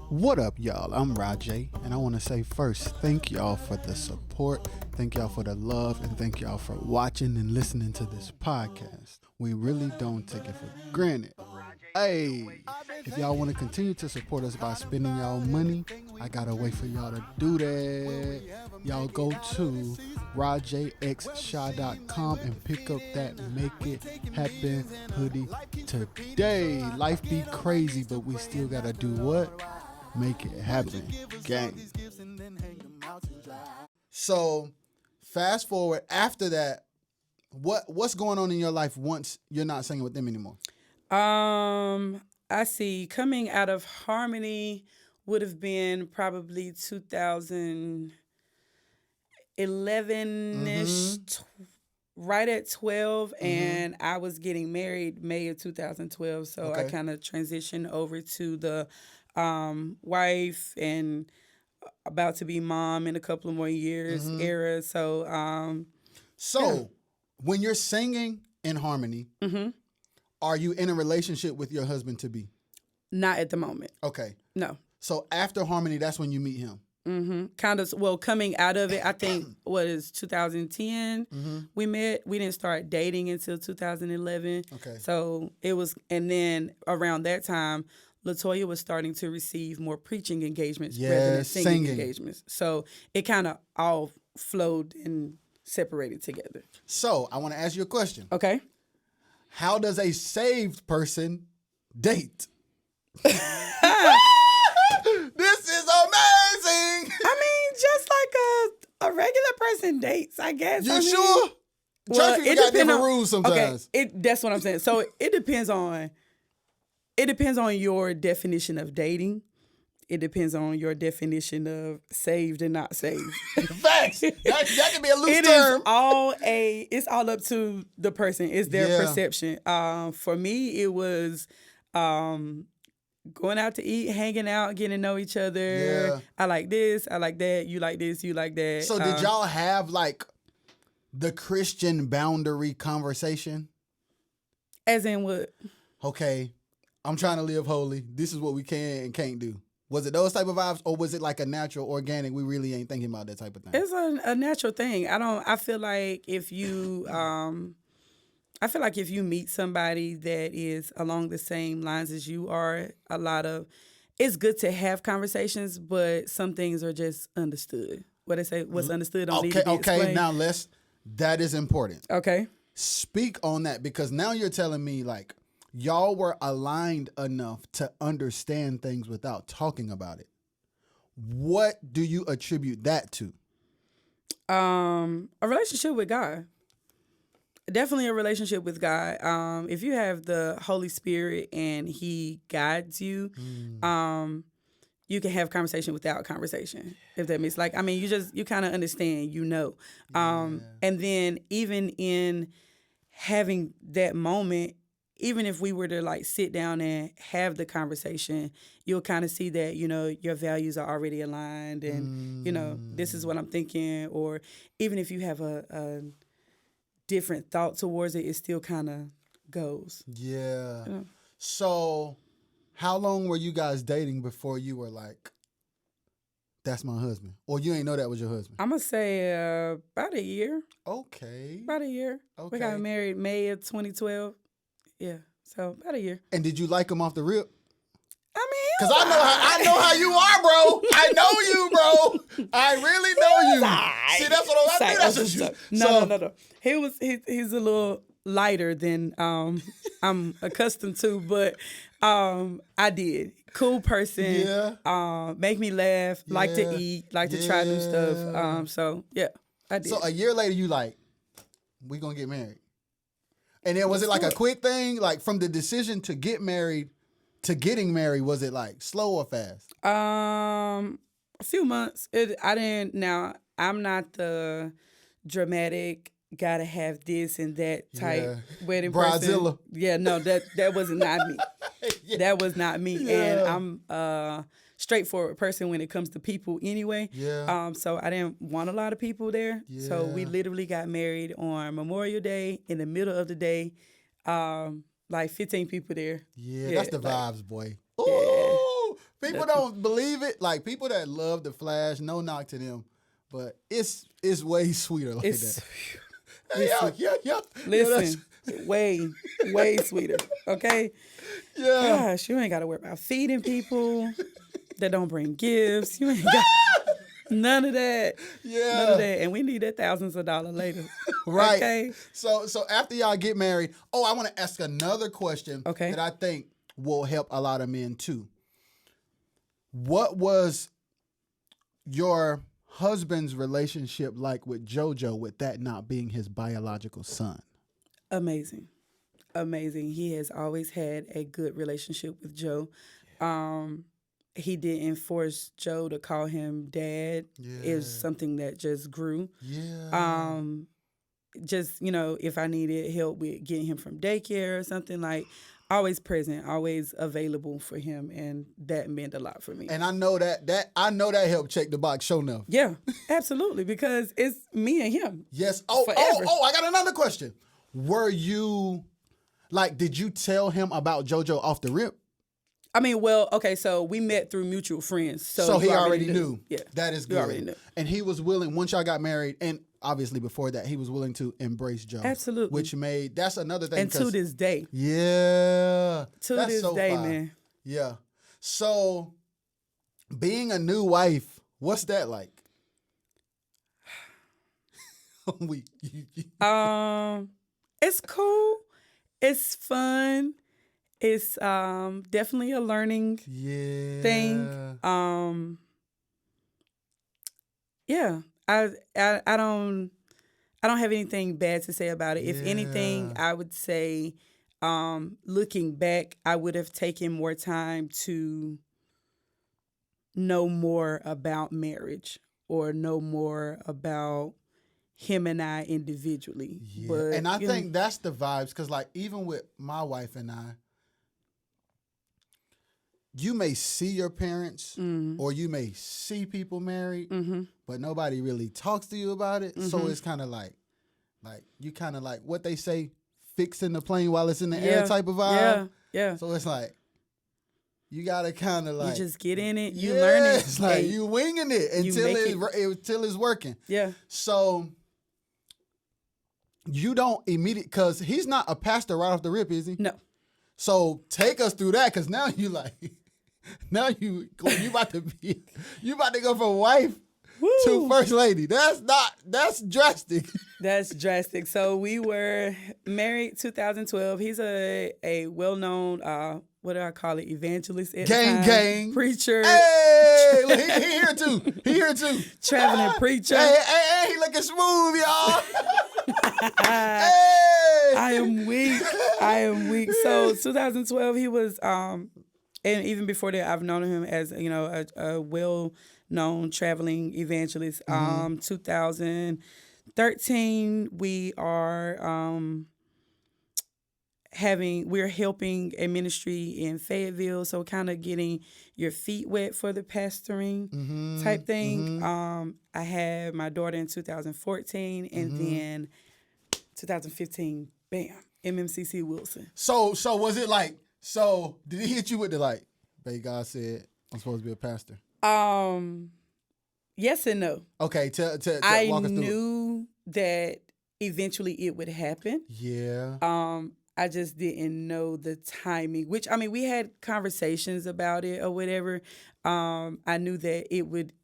[SPEAKER 1] What up, y'all? I'm Rajay, and I want to say first, thank y'all for the support, thank y'all for the love, and thank y'all for watching and listening to this podcast. We really don't take it for granted. Hey, if y'all want to continue to support us by spending y'all money, I got a way for y'all to do that. Y'all go to rajxshaw.com and pick up that Make It Happen hoodie today. Life be crazy, but we still got to do what? Make it happen, gang. So, fast forward after that, what's going on in your life once you're not singing with them anymore?
[SPEAKER 3] I see. Coming out of harmony would have been probably 2011-ish, right at 12, and I was getting married May of 2012. So I kind of transitioned over to the wife and about to be mom in a couple of more years era.
[SPEAKER 1] So, when you're singing in harmony, are you in a relationship with your husband to be?
[SPEAKER 3] Not at the moment.
[SPEAKER 1] Okay.
[SPEAKER 3] No.
[SPEAKER 1] So after harmony, that's when you meet him.
[SPEAKER 3] Kind of, well, coming out of it, I think, 2010 we met. We didn't start dating until 2011.
[SPEAKER 1] Okay.
[SPEAKER 3] So it was, and then around that time, LaToya was starting to receive more preaching engagements rather than singing engagements. So it kind of all flowed and separated together.
[SPEAKER 1] So I want to ask you a question.
[SPEAKER 3] Okay.
[SPEAKER 1] How does a saved person date? This is amazing.
[SPEAKER 3] I mean, just like a regular person dates, I guess.
[SPEAKER 1] You
[SPEAKER 3] I mean,
[SPEAKER 1] sure?
[SPEAKER 3] well,
[SPEAKER 1] Church people got different rules sometimes.
[SPEAKER 3] Okay, that's what I'm saying. So it depends on your definition of dating. It depends on your definition of saved and not saved.
[SPEAKER 1] Facts. That can be a loose
[SPEAKER 3] It
[SPEAKER 1] term.
[SPEAKER 3] It's all up to the person. It's their perception. For me, it was going out to eat, hanging out, getting to know each other.
[SPEAKER 1] Yeah.
[SPEAKER 3] I like this, I like that, you like this, you like that.
[SPEAKER 1] So did y'all have like the Christian boundary conversation?
[SPEAKER 3] As in what?
[SPEAKER 1] Okay, I'm trying to live holy. This is what we can and can't do. Was it those type of vibes, or was it like a natural, organic, we really ain't thinking about that type of thing?
[SPEAKER 3] It's a natural thing. I feel like if you meet somebody that is along the same lines as you are, it's good to have conversations, but some things are just understood. What they say, what's understood don't need to be explained.
[SPEAKER 1] Okay, now that is important.
[SPEAKER 3] Okay.
[SPEAKER 1] Speak on that, because now you're telling me like y'all were aligned enough to understand things without talking about it. What do you attribute that to?
[SPEAKER 3] A relationship with God. Definitely a relationship with God. If you have the Holy Spirit and He guides you, you can have conversation without conversation. If that makes you kind of understand, and then even in having that moment, even if we were to like sit down and have the conversation, you'll kind of see that, your values are already aligned and, this is what I'm thinking. Or even if you have a different thought towards it, it still kind of goes.
[SPEAKER 1] Yeah. So how long were you guys dating before you were like, that's my husband? Or you ain't know that was your husband?
[SPEAKER 3] I'm going to say about a year.
[SPEAKER 1] Okay.
[SPEAKER 3] About a year.
[SPEAKER 1] Okay.
[SPEAKER 3] We got married May of 2012. Yeah, so about a year.
[SPEAKER 1] And did you like him off the rip?
[SPEAKER 3] I mean,
[SPEAKER 1] because I know how you are, bro. I know you, bro. I really know you. See, that's what I think. That's what you.
[SPEAKER 3] No. He's a little lighter than I'm accustomed to, but I did. Cool person.
[SPEAKER 1] Yeah.
[SPEAKER 3] Make me laugh. Like to eat. Like to try new stuff. So yeah, I did.
[SPEAKER 1] So a year later, you like, we gonna get married. And then was it like a quick thing? Like from the decision to get married to getting married, was it like slow or fast?
[SPEAKER 3] A few months. I'm not the dramatic, gotta have this and that type wedding person. Yeah, no, that was not me. That was not me.
[SPEAKER 1] Yeah.
[SPEAKER 3] And I'm straightforward person when it comes to people anyway.
[SPEAKER 1] Yeah.
[SPEAKER 3] So I didn't want a lot of people there.
[SPEAKER 1] Yeah.
[SPEAKER 3] So we literally got married on Memorial Day in the middle of the day. Like 15 people there.
[SPEAKER 1] Yeah, that's the vibes, boy. Ooh, people don't believe it. Like people that love the flash, no knock to them, but it's way sweeter like that. Yeah.
[SPEAKER 3] Listen, way sweeter. Okay.
[SPEAKER 1] Yeah.
[SPEAKER 3] Gosh, you ain't got to worry about feeding people that don't bring gifts. You ain't got none of that.
[SPEAKER 1] Yeah.
[SPEAKER 3] None of that. And we need that thousands of dollars later.
[SPEAKER 1] Right.
[SPEAKER 3] Okay.
[SPEAKER 1] So after y'all get married, I want to ask another question that I think will help a lot of men too. What was your husband's relationship like with JoJo, with that not being his biological son?
[SPEAKER 3] Amazing. He has always had a good relationship with Joe. He didn't force Joe to call him dad.
[SPEAKER 1] Yeah.
[SPEAKER 3] It was something that just grew.
[SPEAKER 1] Yeah.
[SPEAKER 3] Just, if I needed help with getting him from daycare or something, like always present, always available for him, and that meant a lot for me.
[SPEAKER 1] And I know that helped check the box. Show enough.
[SPEAKER 3] Yeah, absolutely, because it's me and him.
[SPEAKER 1] Yes.
[SPEAKER 3] Forever.
[SPEAKER 1] I got another question. Were you like? Did you tell him about JoJo off the rip?
[SPEAKER 3] I mean, well, okay, so we met through mutual friends. So
[SPEAKER 1] he already knew.
[SPEAKER 3] Yeah.
[SPEAKER 1] That is
[SPEAKER 3] He
[SPEAKER 1] good.
[SPEAKER 3] already knew.
[SPEAKER 1] And he was willing, once y'all got married, and obviously before that, he was willing to embrace Joe.
[SPEAKER 3] Absolutely.
[SPEAKER 1] Which that's another thing.
[SPEAKER 3] And to this day.
[SPEAKER 1] Yeah.
[SPEAKER 3] To
[SPEAKER 1] that's
[SPEAKER 3] this
[SPEAKER 1] so
[SPEAKER 3] day,
[SPEAKER 1] fire.
[SPEAKER 3] man.
[SPEAKER 1] Yeah. So, being a new wife, what's that like?
[SPEAKER 3] It's cool. It's fun. It's definitely a learning thing. Yeah. I don't have anything bad to say about it. If anything, I would say looking back, I would have taken more time to know more about marriage or know more about him and I individually.
[SPEAKER 1] Yeah.
[SPEAKER 3] But,
[SPEAKER 1] and I think that's the vibes, because like even with my wife and I, you may see your parents or you may see people married, but nobody really talks to you about it. So it's kind of like you kind of like what they say, fixing the plane while it's in the air type of vibe.
[SPEAKER 3] Yeah.
[SPEAKER 1] So it's like, you gotta kind of like
[SPEAKER 3] you just get in it, you learn it.
[SPEAKER 1] It's like you winging it until it's working.
[SPEAKER 3] Yeah.
[SPEAKER 1] So you don't because he's not a pastor right off the rip, is he?
[SPEAKER 3] No.
[SPEAKER 1] So take us through that, because now you like, now you about to go from wife to first lady. That's drastic.
[SPEAKER 3] That's drastic. So we were married 2012. He's a well-known, what do I call it, evangelist at the time.
[SPEAKER 1] Gang.
[SPEAKER 3] Preacher.
[SPEAKER 1] Hey, look, he here too. He here too.
[SPEAKER 3] Traveling preacher.
[SPEAKER 1] Hey, he looking smooth, y'all. Hey.
[SPEAKER 3] I am weak. So 2012, he was, and even before that, I've known him as, a well-known traveling evangelist. 2013, we are we're helping a ministry in Fayetteville, so kind of getting your feet wet for the pastoring type thing. I had my daughter in 2014, and then 2015, bam, MMCC Wilson.
[SPEAKER 1] So was it like, did he hit you with the like, babe, God said I'm supposed to be a pastor?
[SPEAKER 3] Yes and no.
[SPEAKER 1] Okay, to walk us through.
[SPEAKER 3] I knew that eventually it would happen.
[SPEAKER 1] Yeah.
[SPEAKER 3] I just didn't know the timing, which, I mean, we had conversations about it or whatever. I knew that it would,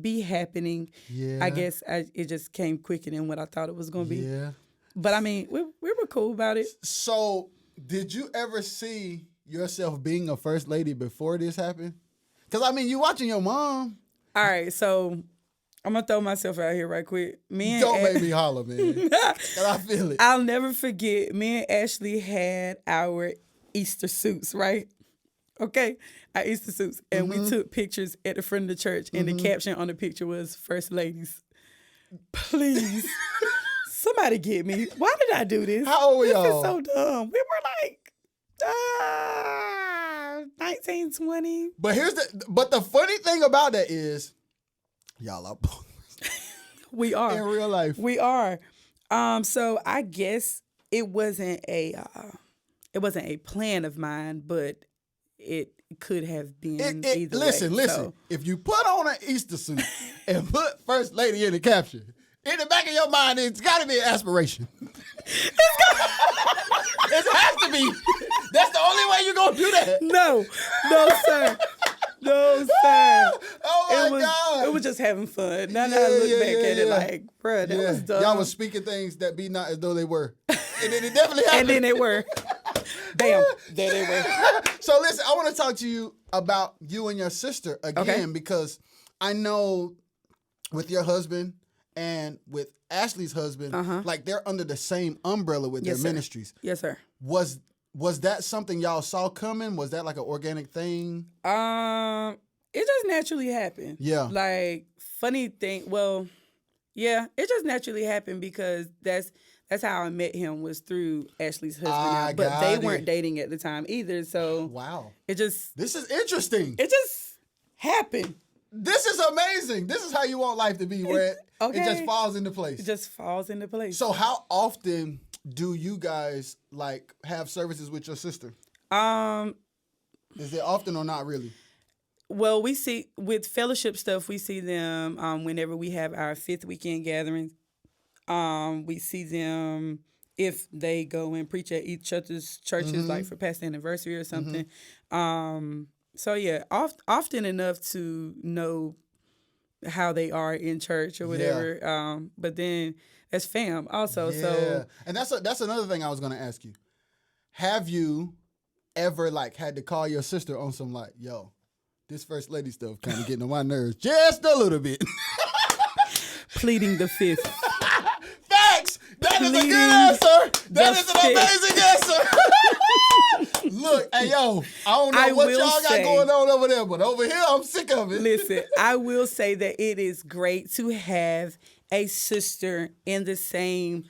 [SPEAKER 3] be happening.
[SPEAKER 1] Yeah.
[SPEAKER 3] I guess it just came quicker than what I thought it was going to be.
[SPEAKER 1] Yeah.
[SPEAKER 3] But, I mean, we were cool about it.
[SPEAKER 1] So did you ever see yourself being a first lady before this happened? Because, I mean, you watching your mom.
[SPEAKER 3] All right, so I'm going to throw myself out here right quick.
[SPEAKER 1] Don't make me holler, man. Because I feel it.
[SPEAKER 3] I'll never forget, me and Ashley had our Easter suits, right? Okay, our Easter suits. And we took pictures at the front of the church, and the caption on the picture was, First Ladies. Please, somebody get me. Why did I do this?
[SPEAKER 1] How old were y'all?
[SPEAKER 3] This is so dumb. We were like 19, 20.
[SPEAKER 1] But the funny thing about that is, y'all are
[SPEAKER 3] We are.
[SPEAKER 1] in real life.
[SPEAKER 3] We are. So I guess it wasn't a plan of mine, but it could have been either
[SPEAKER 1] Listen.
[SPEAKER 3] way. So,
[SPEAKER 1] If you put on an Easter suit and put First Lady in the caption, in the back of your mind, it's got to be an aspiration. It has to be. That's the only way you're going to do that.
[SPEAKER 3] no, sir. No, sir.
[SPEAKER 1] Oh, my God.
[SPEAKER 3] It was just having fun. Now that I look back at it like, bruh, that was dumb.
[SPEAKER 1] Y'all was speaking things that be not as though they were. And then it definitely happened.
[SPEAKER 3] And then they were. Bam. There they were.
[SPEAKER 1] So listen, I want to talk to you about you and your sister again, because I know with your husband and with Ashley's husband, like they're under the same umbrella with their ministries.
[SPEAKER 3] Yes, sir.
[SPEAKER 1] Was that something y'all saw coming? Was that like an organic thing?
[SPEAKER 3] It just naturally happened.
[SPEAKER 1] Yeah.
[SPEAKER 3] Like, funny thing, well, yeah, it just naturally happened because that's That's how I met him, was through Ashley's husband.
[SPEAKER 1] I
[SPEAKER 3] But they
[SPEAKER 1] got
[SPEAKER 3] weren't
[SPEAKER 1] it.
[SPEAKER 3] dating at the time either. So
[SPEAKER 1] Wow.
[SPEAKER 3] it just
[SPEAKER 1] This is interesting.
[SPEAKER 3] happened.
[SPEAKER 1] This is amazing. This is how you want life to be, where it just
[SPEAKER 3] Okay.
[SPEAKER 1] falls into place.
[SPEAKER 3] It just falls into place.
[SPEAKER 1] So how often do you guys like have services with your sister? Is it often or not really?
[SPEAKER 3] Well, we see with fellowship stuff, we see them whenever we have our 5th weekend gatherings. We see them if they go and preach at each other's churches, like for past anniversary or something. So yeah, often enough to know how they are in church or whatever. But then that's fam also.
[SPEAKER 1] Yeah.
[SPEAKER 3] So
[SPEAKER 1] And that's another thing I was gonna ask you. Have you ever like had to call your sister on some like, yo, this first lady stuff kind of getting on my nerves just a little bit?
[SPEAKER 3] pleading the 5th.
[SPEAKER 1] Facts! That is a
[SPEAKER 3] Pleading
[SPEAKER 1] good answer! That
[SPEAKER 3] the
[SPEAKER 1] is an amazing answer! Look, hey yo, I don't know
[SPEAKER 3] I
[SPEAKER 1] what
[SPEAKER 3] will
[SPEAKER 1] y'all got
[SPEAKER 3] say-
[SPEAKER 1] going on over there, but over here I'm sick of it.
[SPEAKER 3] Listen, I will say that it is great to have a sister in the same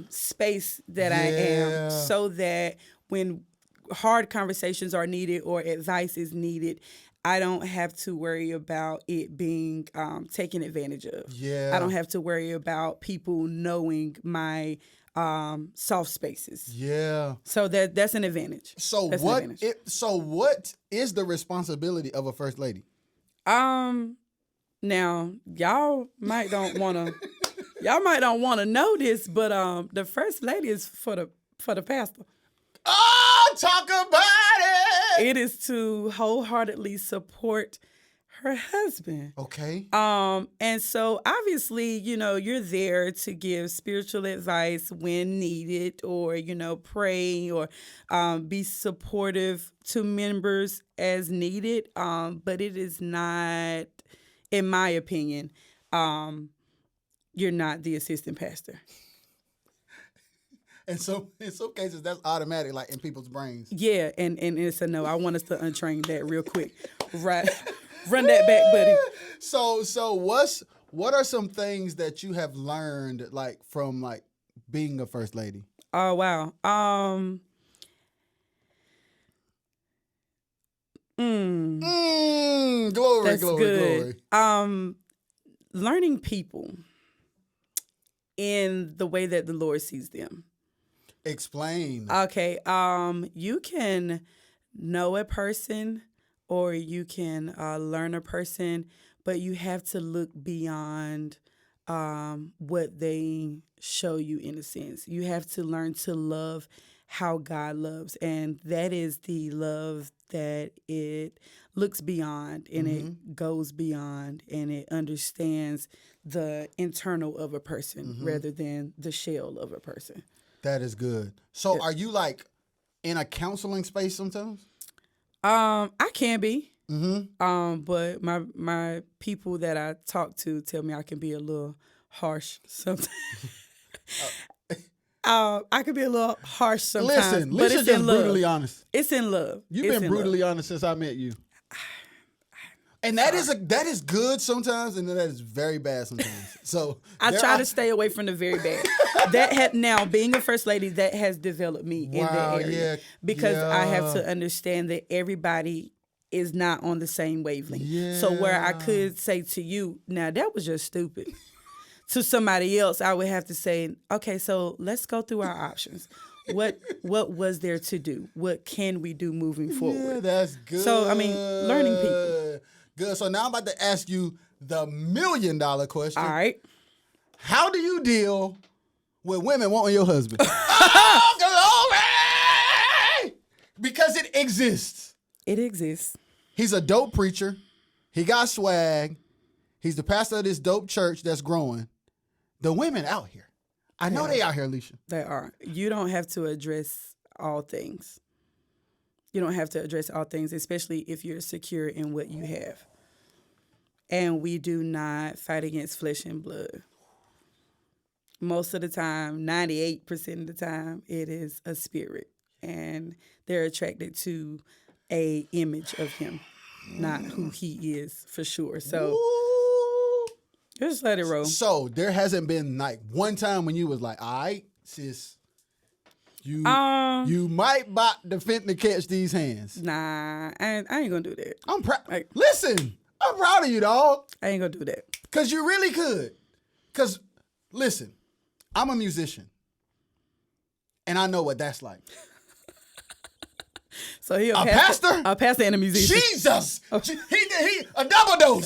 [SPEAKER 3] space that I
[SPEAKER 1] Yeah.
[SPEAKER 3] am, so that when hard conversations are needed or advice is needed, I don't have to worry about it being taken advantage of.
[SPEAKER 1] Yeah.
[SPEAKER 3] I don't have to worry about people knowing my soft spaces.
[SPEAKER 1] Yeah.
[SPEAKER 3] So that's an advantage.
[SPEAKER 1] So
[SPEAKER 3] That's an
[SPEAKER 1] what?
[SPEAKER 3] advantage.
[SPEAKER 1] What is the responsibility of a first lady?
[SPEAKER 3] Now y'all might don't want to know this, but the first lady is for the pastor.
[SPEAKER 1] Oh, talk about it.
[SPEAKER 3] It is to wholeheartedly support her husband.
[SPEAKER 1] Okay.
[SPEAKER 3] And so obviously, you're there to give spiritual advice when needed, or, pray, or be supportive to members as needed. But it is not, in my opinion, you're not the assistant pastor.
[SPEAKER 1] And so in some cases that's automatic, like in people's brains.
[SPEAKER 3] Yeah, and it's a no. I want us to untrain that real quick. Right. Run that back, buddy.
[SPEAKER 1] So what are some things that you have learned like from like being a first lady?
[SPEAKER 3] Oh wow.
[SPEAKER 1] Glory,
[SPEAKER 3] That's
[SPEAKER 1] glory,
[SPEAKER 3] good.
[SPEAKER 1] glory.
[SPEAKER 3] Learning people in the way that the Lord sees them.
[SPEAKER 1] Explain.
[SPEAKER 3] Okay. You can know a person or you can learn a person, but you have to look beyond what they show you, in a sense. You have to learn to love how God loves, and that is the love that it looks beyond and it goes beyond and it understands the internal of a person rather than the shell of a person.
[SPEAKER 1] That is good. So are you like in a counseling space sometimes?
[SPEAKER 3] I can be. But my people that I talk to tell me I can be a little harsh sometimes. I could be a little harsh sometimes.
[SPEAKER 1] Listen,
[SPEAKER 3] but
[SPEAKER 1] Lisa
[SPEAKER 3] it's
[SPEAKER 1] just
[SPEAKER 3] in love.
[SPEAKER 1] brutally honest.
[SPEAKER 3] It's in love.
[SPEAKER 1] You've
[SPEAKER 3] It's
[SPEAKER 1] been
[SPEAKER 3] in
[SPEAKER 1] brutally
[SPEAKER 3] love.
[SPEAKER 1] honest since I met you. And that is good sometimes, and that is very bad sometimes. So
[SPEAKER 3] I
[SPEAKER 1] there
[SPEAKER 3] try
[SPEAKER 1] are-
[SPEAKER 3] to stay away from the very bad. Now being a first lady, that has developed me in
[SPEAKER 1] Wow,
[SPEAKER 3] that area
[SPEAKER 1] yeah,
[SPEAKER 3] because I have
[SPEAKER 1] yeah.
[SPEAKER 3] to understand that everybody is not on the same wavelength. So where I could say to you, now that was just stupid. To somebody else, I would have to say, okay, so let's go through our options. What was there to do? What can we do moving forward?
[SPEAKER 1] Yeah, that's good.
[SPEAKER 3] So, I mean, learning people.
[SPEAKER 1] Good. So now I'm about to ask you the $1 million question.
[SPEAKER 3] All right.
[SPEAKER 1] How do you deal with women wanting your husband? Oh, glory! Because it exists.
[SPEAKER 3] It exists.
[SPEAKER 1] He's a dope preacher. He got swag. He's the pastor of this dope church that's growing. The women out here. I know they out here, Alicia.
[SPEAKER 3] They are. You don't have to address all things. You don't have to address all things, especially if you're secure in what you have. And we do not fight against flesh and blood. Most of the time, 98% of the time, it is a spirit. And they're attracted to a image of him, not who he is for sure. So,
[SPEAKER 1] Ooh.
[SPEAKER 3] Just let it roll.
[SPEAKER 1] So there hasn't been like one time when you was like, all right, sis, you might about to finna catch these hands.
[SPEAKER 3] Nah, I ain't gonna do that.
[SPEAKER 1] I'm proud. Listen, I'm proud of you, dog.
[SPEAKER 3] I ain't gonna do that.
[SPEAKER 1] Because you really could. Because, listen, I'm a musician. And I know what that's like.
[SPEAKER 3] So he a
[SPEAKER 1] pastor?
[SPEAKER 3] A pastor and a musician.
[SPEAKER 1] Jesus! He a double dose.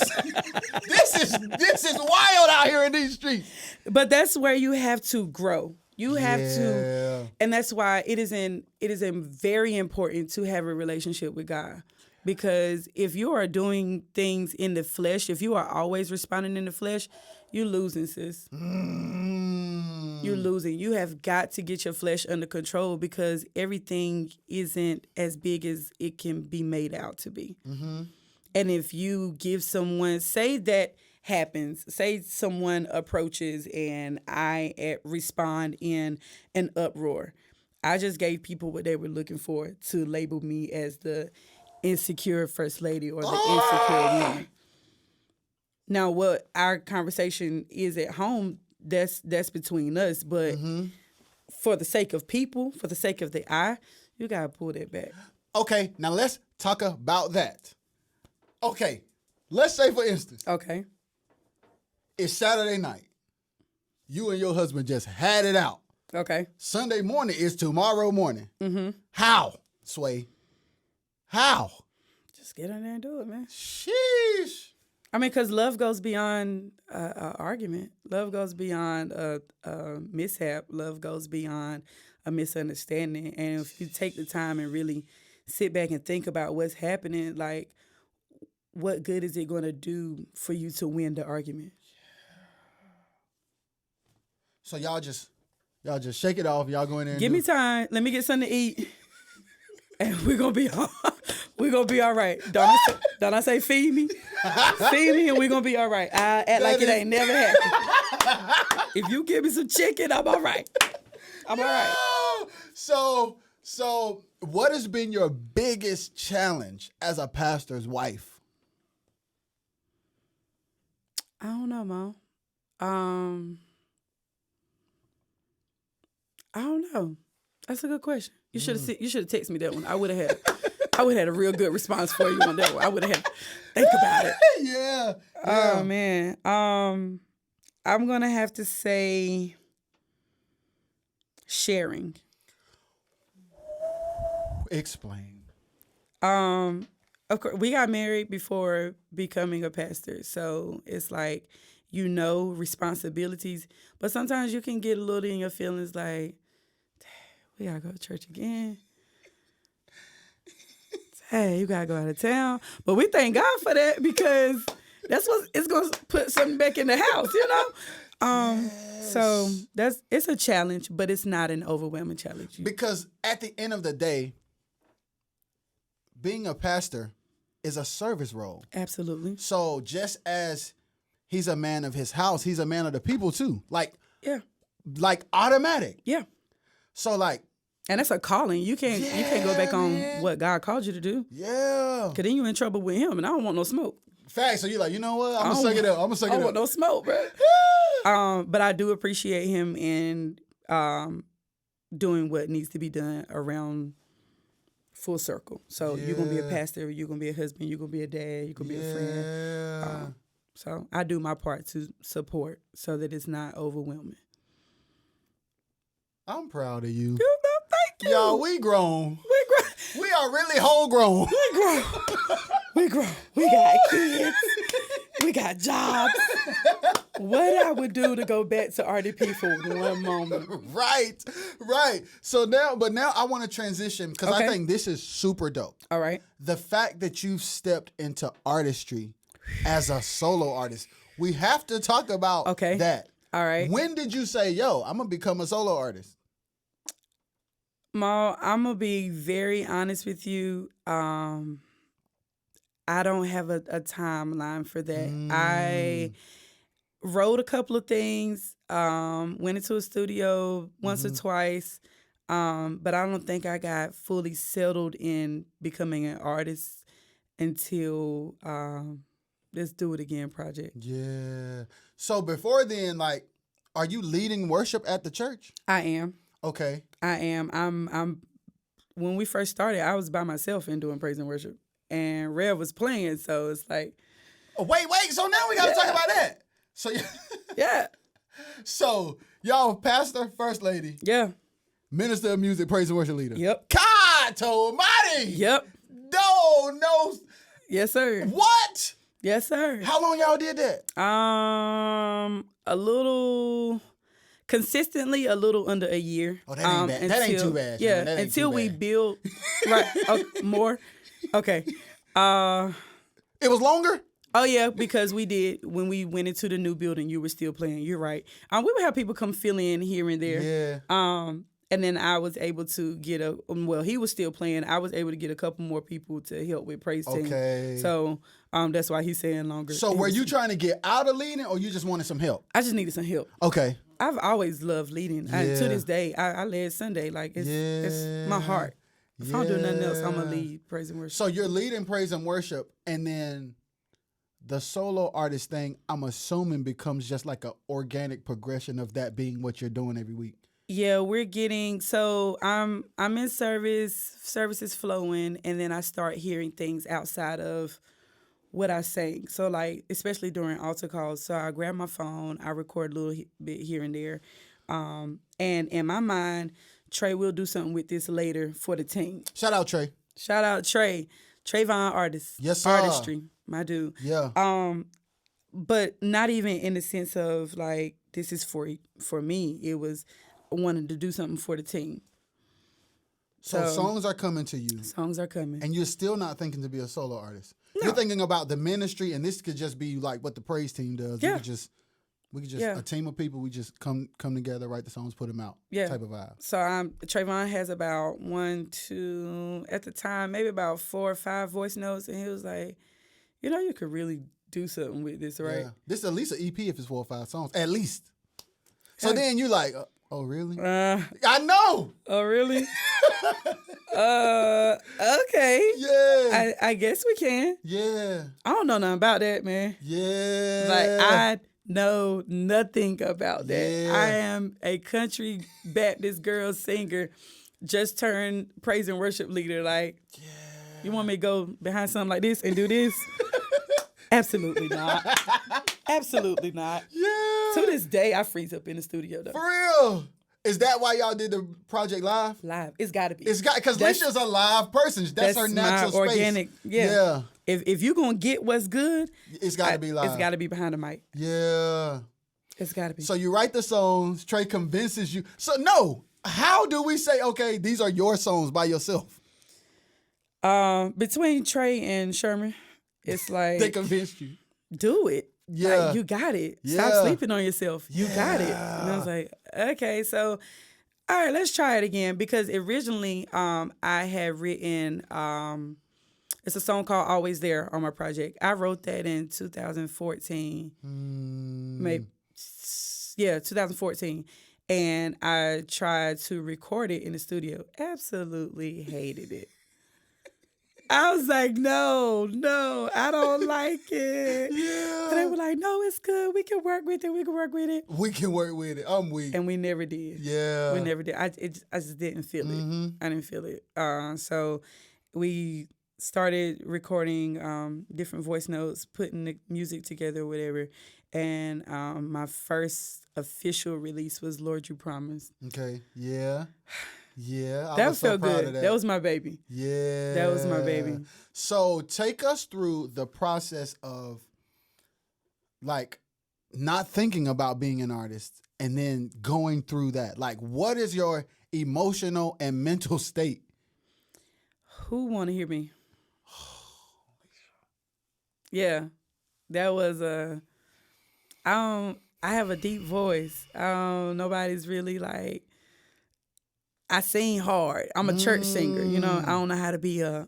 [SPEAKER 1] This is wild out here in these streets.
[SPEAKER 3] But that's where you have to grow. You have
[SPEAKER 1] Yeah.
[SPEAKER 3] to, and that's why it is very important to have a relationship with God. Because if you are doing things in the flesh, if you are always responding in the flesh, you're losing, sis. You're losing. You have got to get your flesh under control because everything isn't as big as it can be made out to be. Mm-hmm. And if you give someone, say that happens, say someone approaches and I respond in an uproar. I just gave people what they were looking for to label me as the insecure first lady or the insecure woman. Now, what our conversation is at home, that's between us. But for the sake of people, for the sake of the eye, you got to pull that back.
[SPEAKER 1] Okay, now let's talk about that. Okay, let's say, for instance,
[SPEAKER 3] Okay.
[SPEAKER 1] it's Saturday night. You and your husband just had it out.
[SPEAKER 3] Okay.
[SPEAKER 1] Sunday morning is tomorrow morning. Mm-hmm. How, Sway? How?
[SPEAKER 3] Just get in there and do it, man.
[SPEAKER 1] Sheesh.
[SPEAKER 3] I mean, because love goes beyond an argument. Love goes beyond a mishap. Love goes beyond a misunderstanding. And if you take the time and really sit back and think about what's happening, like, what good is it going to do for you to win the argument?
[SPEAKER 1] So y'all just shake it off. Y'all go in there and
[SPEAKER 3] Give me time. Let me get something to eat. And we're going to be all right. Don't I say feed me? Feed me and we're going to be all right. I act like it ain't never happened. If you give me some chicken, I'm all right. I'm all right.
[SPEAKER 1] So what has been your biggest challenge as a pastor's wife?
[SPEAKER 3] I don't know, Mom. I don't know. That's a good question. You should have texted me that one. I would have had a real good response for you on that one. I would have had to think about it.
[SPEAKER 1] Yeah.
[SPEAKER 3] Oh man. I'm gonna have to say sharing.
[SPEAKER 1] Explain.
[SPEAKER 3] Of course, we got married before becoming a pastor, so it's like, responsibilities, but sometimes you can get a little in your feelings like, we gotta go to church again. Hey, you gotta go out of town. But we thank God for that because that's what it's gonna put something back in the house, Yes. So it's a challenge, but it's not an overwhelming challenge.
[SPEAKER 1] Because at the end of the day, being a pastor is a service role.
[SPEAKER 3] Absolutely.
[SPEAKER 1] So just as he's a man of his house, he's a man of the people too. Like automatic.
[SPEAKER 3] Yeah.
[SPEAKER 1] So like,
[SPEAKER 3] and that's a calling. You can't go back on what God called you to do.
[SPEAKER 1] Yeah.
[SPEAKER 3] Cause then you in trouble with him, and I don't want no smoke.
[SPEAKER 1] Fact. So you're like, you know what? I'm gonna suck it up.
[SPEAKER 3] I don't want no smoke, bro. But I do appreciate him in doing what needs to be done around full circle. So you're gonna be a pastor, you're gonna be a husband, you're gonna be a dad, you're gonna be a friend. So I do my part to support so that it's not overwhelming.
[SPEAKER 1] I'm proud of you.
[SPEAKER 3] Thank you.
[SPEAKER 1] Y'all, we grown. We are really whole grown.
[SPEAKER 3] We grown. We got kids. We got jobs. What I would do to go back to RDP for one moment.
[SPEAKER 1] Right. So now I want to transition because I think this is super dope.
[SPEAKER 3] All right.
[SPEAKER 1] The fact that you've stepped into artistry as a solo artist, we have to talk about that.
[SPEAKER 3] All right.
[SPEAKER 1] When did you say, yo, I'm going to become a solo artist?
[SPEAKER 3] Ma, I'm going to be very honest with you. I don't have a timeline for that. I wrote a couple of things, went into a studio once or twice, but I don't think I got fully settled in becoming an artist until Let's Do It Again project.
[SPEAKER 1] Yeah. So before then, like, are you leading worship at the church?
[SPEAKER 3] I am.
[SPEAKER 1] Okay.
[SPEAKER 3] I am. I'm. When we first started, I was by myself and doing praise and worship, and Rev was playing. So it's like,
[SPEAKER 1] Oh, wait. So now we got to talk about that. So,
[SPEAKER 3] yeah,
[SPEAKER 1] so y'all, pastor, first lady,
[SPEAKER 3] yeah,
[SPEAKER 1] minister of music, praise and worship leader.
[SPEAKER 3] yep,
[SPEAKER 1] God almighty.
[SPEAKER 3] yep,
[SPEAKER 1] No.
[SPEAKER 3] yes, sir,
[SPEAKER 1] What?
[SPEAKER 3] yes, sir.
[SPEAKER 1] How long y'all did that?
[SPEAKER 3] A little. Consistently, a little under a year.
[SPEAKER 1] Oh, that ain't bad. That ain't too bad.
[SPEAKER 3] Yeah,
[SPEAKER 1] That ain't
[SPEAKER 3] until
[SPEAKER 1] too
[SPEAKER 3] we
[SPEAKER 1] bad.
[SPEAKER 3] build right more. Okay.
[SPEAKER 1] It was longer?
[SPEAKER 3] Oh yeah, because we did when we went into the new building. You were still playing. You're right. We would have people come fill in here and there.
[SPEAKER 1] Yeah.
[SPEAKER 3] And then I was able to get he was still playing. I was able to get a couple more people to help with praise team.
[SPEAKER 1] Okay.
[SPEAKER 3] So that's why he's saying longer.
[SPEAKER 1] So were you trying to get out of leading or you just wanted some help?
[SPEAKER 3] I just needed some help.
[SPEAKER 1] Okay.
[SPEAKER 3] I've always loved leading. And
[SPEAKER 1] Yeah.
[SPEAKER 3] to this day, I led Sunday. Like, it's my heart. If I don't do nothing else, I'm going to lead praise and worship.
[SPEAKER 1] So you're leading praise and worship, and then the solo artist thing, I'm assuming, becomes just like an organic progression of that being what you're doing every week.
[SPEAKER 3] Yeah, we're getting, so I'm in service is flowing, and then I start hearing things outside of what I sang. So like, especially during altar calls. So I grab my phone, I record a little bit here and there. And in my mind, Trey will do something with this later for the team.
[SPEAKER 1] Shout out, Trey.
[SPEAKER 3] Shout out Trey. Trayvon Artist.
[SPEAKER 1] Yes, sir.
[SPEAKER 3] Artistry, my dude.
[SPEAKER 1] Yeah.
[SPEAKER 3] But not even in the sense of like, this is for me. It was wanting to do something for the team.
[SPEAKER 1] So songs are coming to you.
[SPEAKER 3] Songs are coming.
[SPEAKER 1] And you're still not thinking to be a solo artist.
[SPEAKER 3] No.
[SPEAKER 1] You're thinking about the ministry, and this could just be like what the praise team does.
[SPEAKER 3] Yeah.
[SPEAKER 1] We could just a team of people, we just come together, write the songs, put them out.
[SPEAKER 3] Yeah.
[SPEAKER 1] Type of vibe.
[SPEAKER 3] So Trayvon has about 1, 2, at the time, maybe about 4 or 5 voice notes, and he was like, you could really do something with this, right?
[SPEAKER 1] Yeah. This is at least an EP if it's 4 or 5 songs. At least. So then you like, oh really? I know.
[SPEAKER 3] Oh really? Okay.
[SPEAKER 1] Yeah.
[SPEAKER 3] I guess we can.
[SPEAKER 1] Yeah.
[SPEAKER 3] I don't know nothing about that, man.
[SPEAKER 1] Yeah.
[SPEAKER 3] Like, I know nothing about that.
[SPEAKER 1] Yeah.
[SPEAKER 3] I am a country Baptist girl singer, just turned praise and worship leader. Like, you want me to go behind something like this and do this? Absolutely not. Absolutely not.
[SPEAKER 1] Yeah.
[SPEAKER 3] To this day, I freeze up in the studio, though.
[SPEAKER 1] For real. Is that why y'all did the project live?
[SPEAKER 3] Live. It's got to be.
[SPEAKER 1] It's got, because Alicia's a live person. That's her natural
[SPEAKER 3] my
[SPEAKER 1] space.
[SPEAKER 3] organic. Yeah. If you're going to get what's good,
[SPEAKER 1] It's got to be live.
[SPEAKER 3] It's got to be behind the mic.
[SPEAKER 1] Yeah.
[SPEAKER 3] It's got to be.
[SPEAKER 1] So you write the songs, Trey convinces you. So no, how do we say, okay, these are your songs by yourself?
[SPEAKER 3] Between Trey and Sherman, it's like,
[SPEAKER 1] They convinced you.
[SPEAKER 3] do it.
[SPEAKER 1] Yeah.
[SPEAKER 3] Like, you got it.
[SPEAKER 1] Yeah.
[SPEAKER 3] Stop sleeping on yourself. You got it. And I was like, okay, so all right, let's try it again. Because originally I had written it's a song called Always There on my project. I wrote that in 2014. Maybe 2014. And I tried to record it in the studio. Absolutely hated it. I was like, no, I don't like it.
[SPEAKER 1] Yeah.
[SPEAKER 3] And they were like, no, it's good. We can work with it.
[SPEAKER 1] We can work with it. I'm weak.
[SPEAKER 3] And we never did.
[SPEAKER 1] Yeah.
[SPEAKER 3] We never did. I just didn't feel it. I didn't feel it. So we started recording different voice notes, putting the music together, whatever. And my first official release was Lord You Promised.
[SPEAKER 1] Okay. Yeah. Yeah.
[SPEAKER 3] That
[SPEAKER 1] was so
[SPEAKER 3] felt
[SPEAKER 1] proud
[SPEAKER 3] good.
[SPEAKER 1] of that.
[SPEAKER 3] That was my baby.
[SPEAKER 1] Yeah.
[SPEAKER 3] That was my baby.
[SPEAKER 1] So take us through the process of like not thinking about being an artist and then going through that. Like, what is your emotional and mental state?
[SPEAKER 3] Who want to hear me? Yeah. That was I have a deep voice. Nobody's really like, I sing hard. I'm a church singer, I don't know how to be a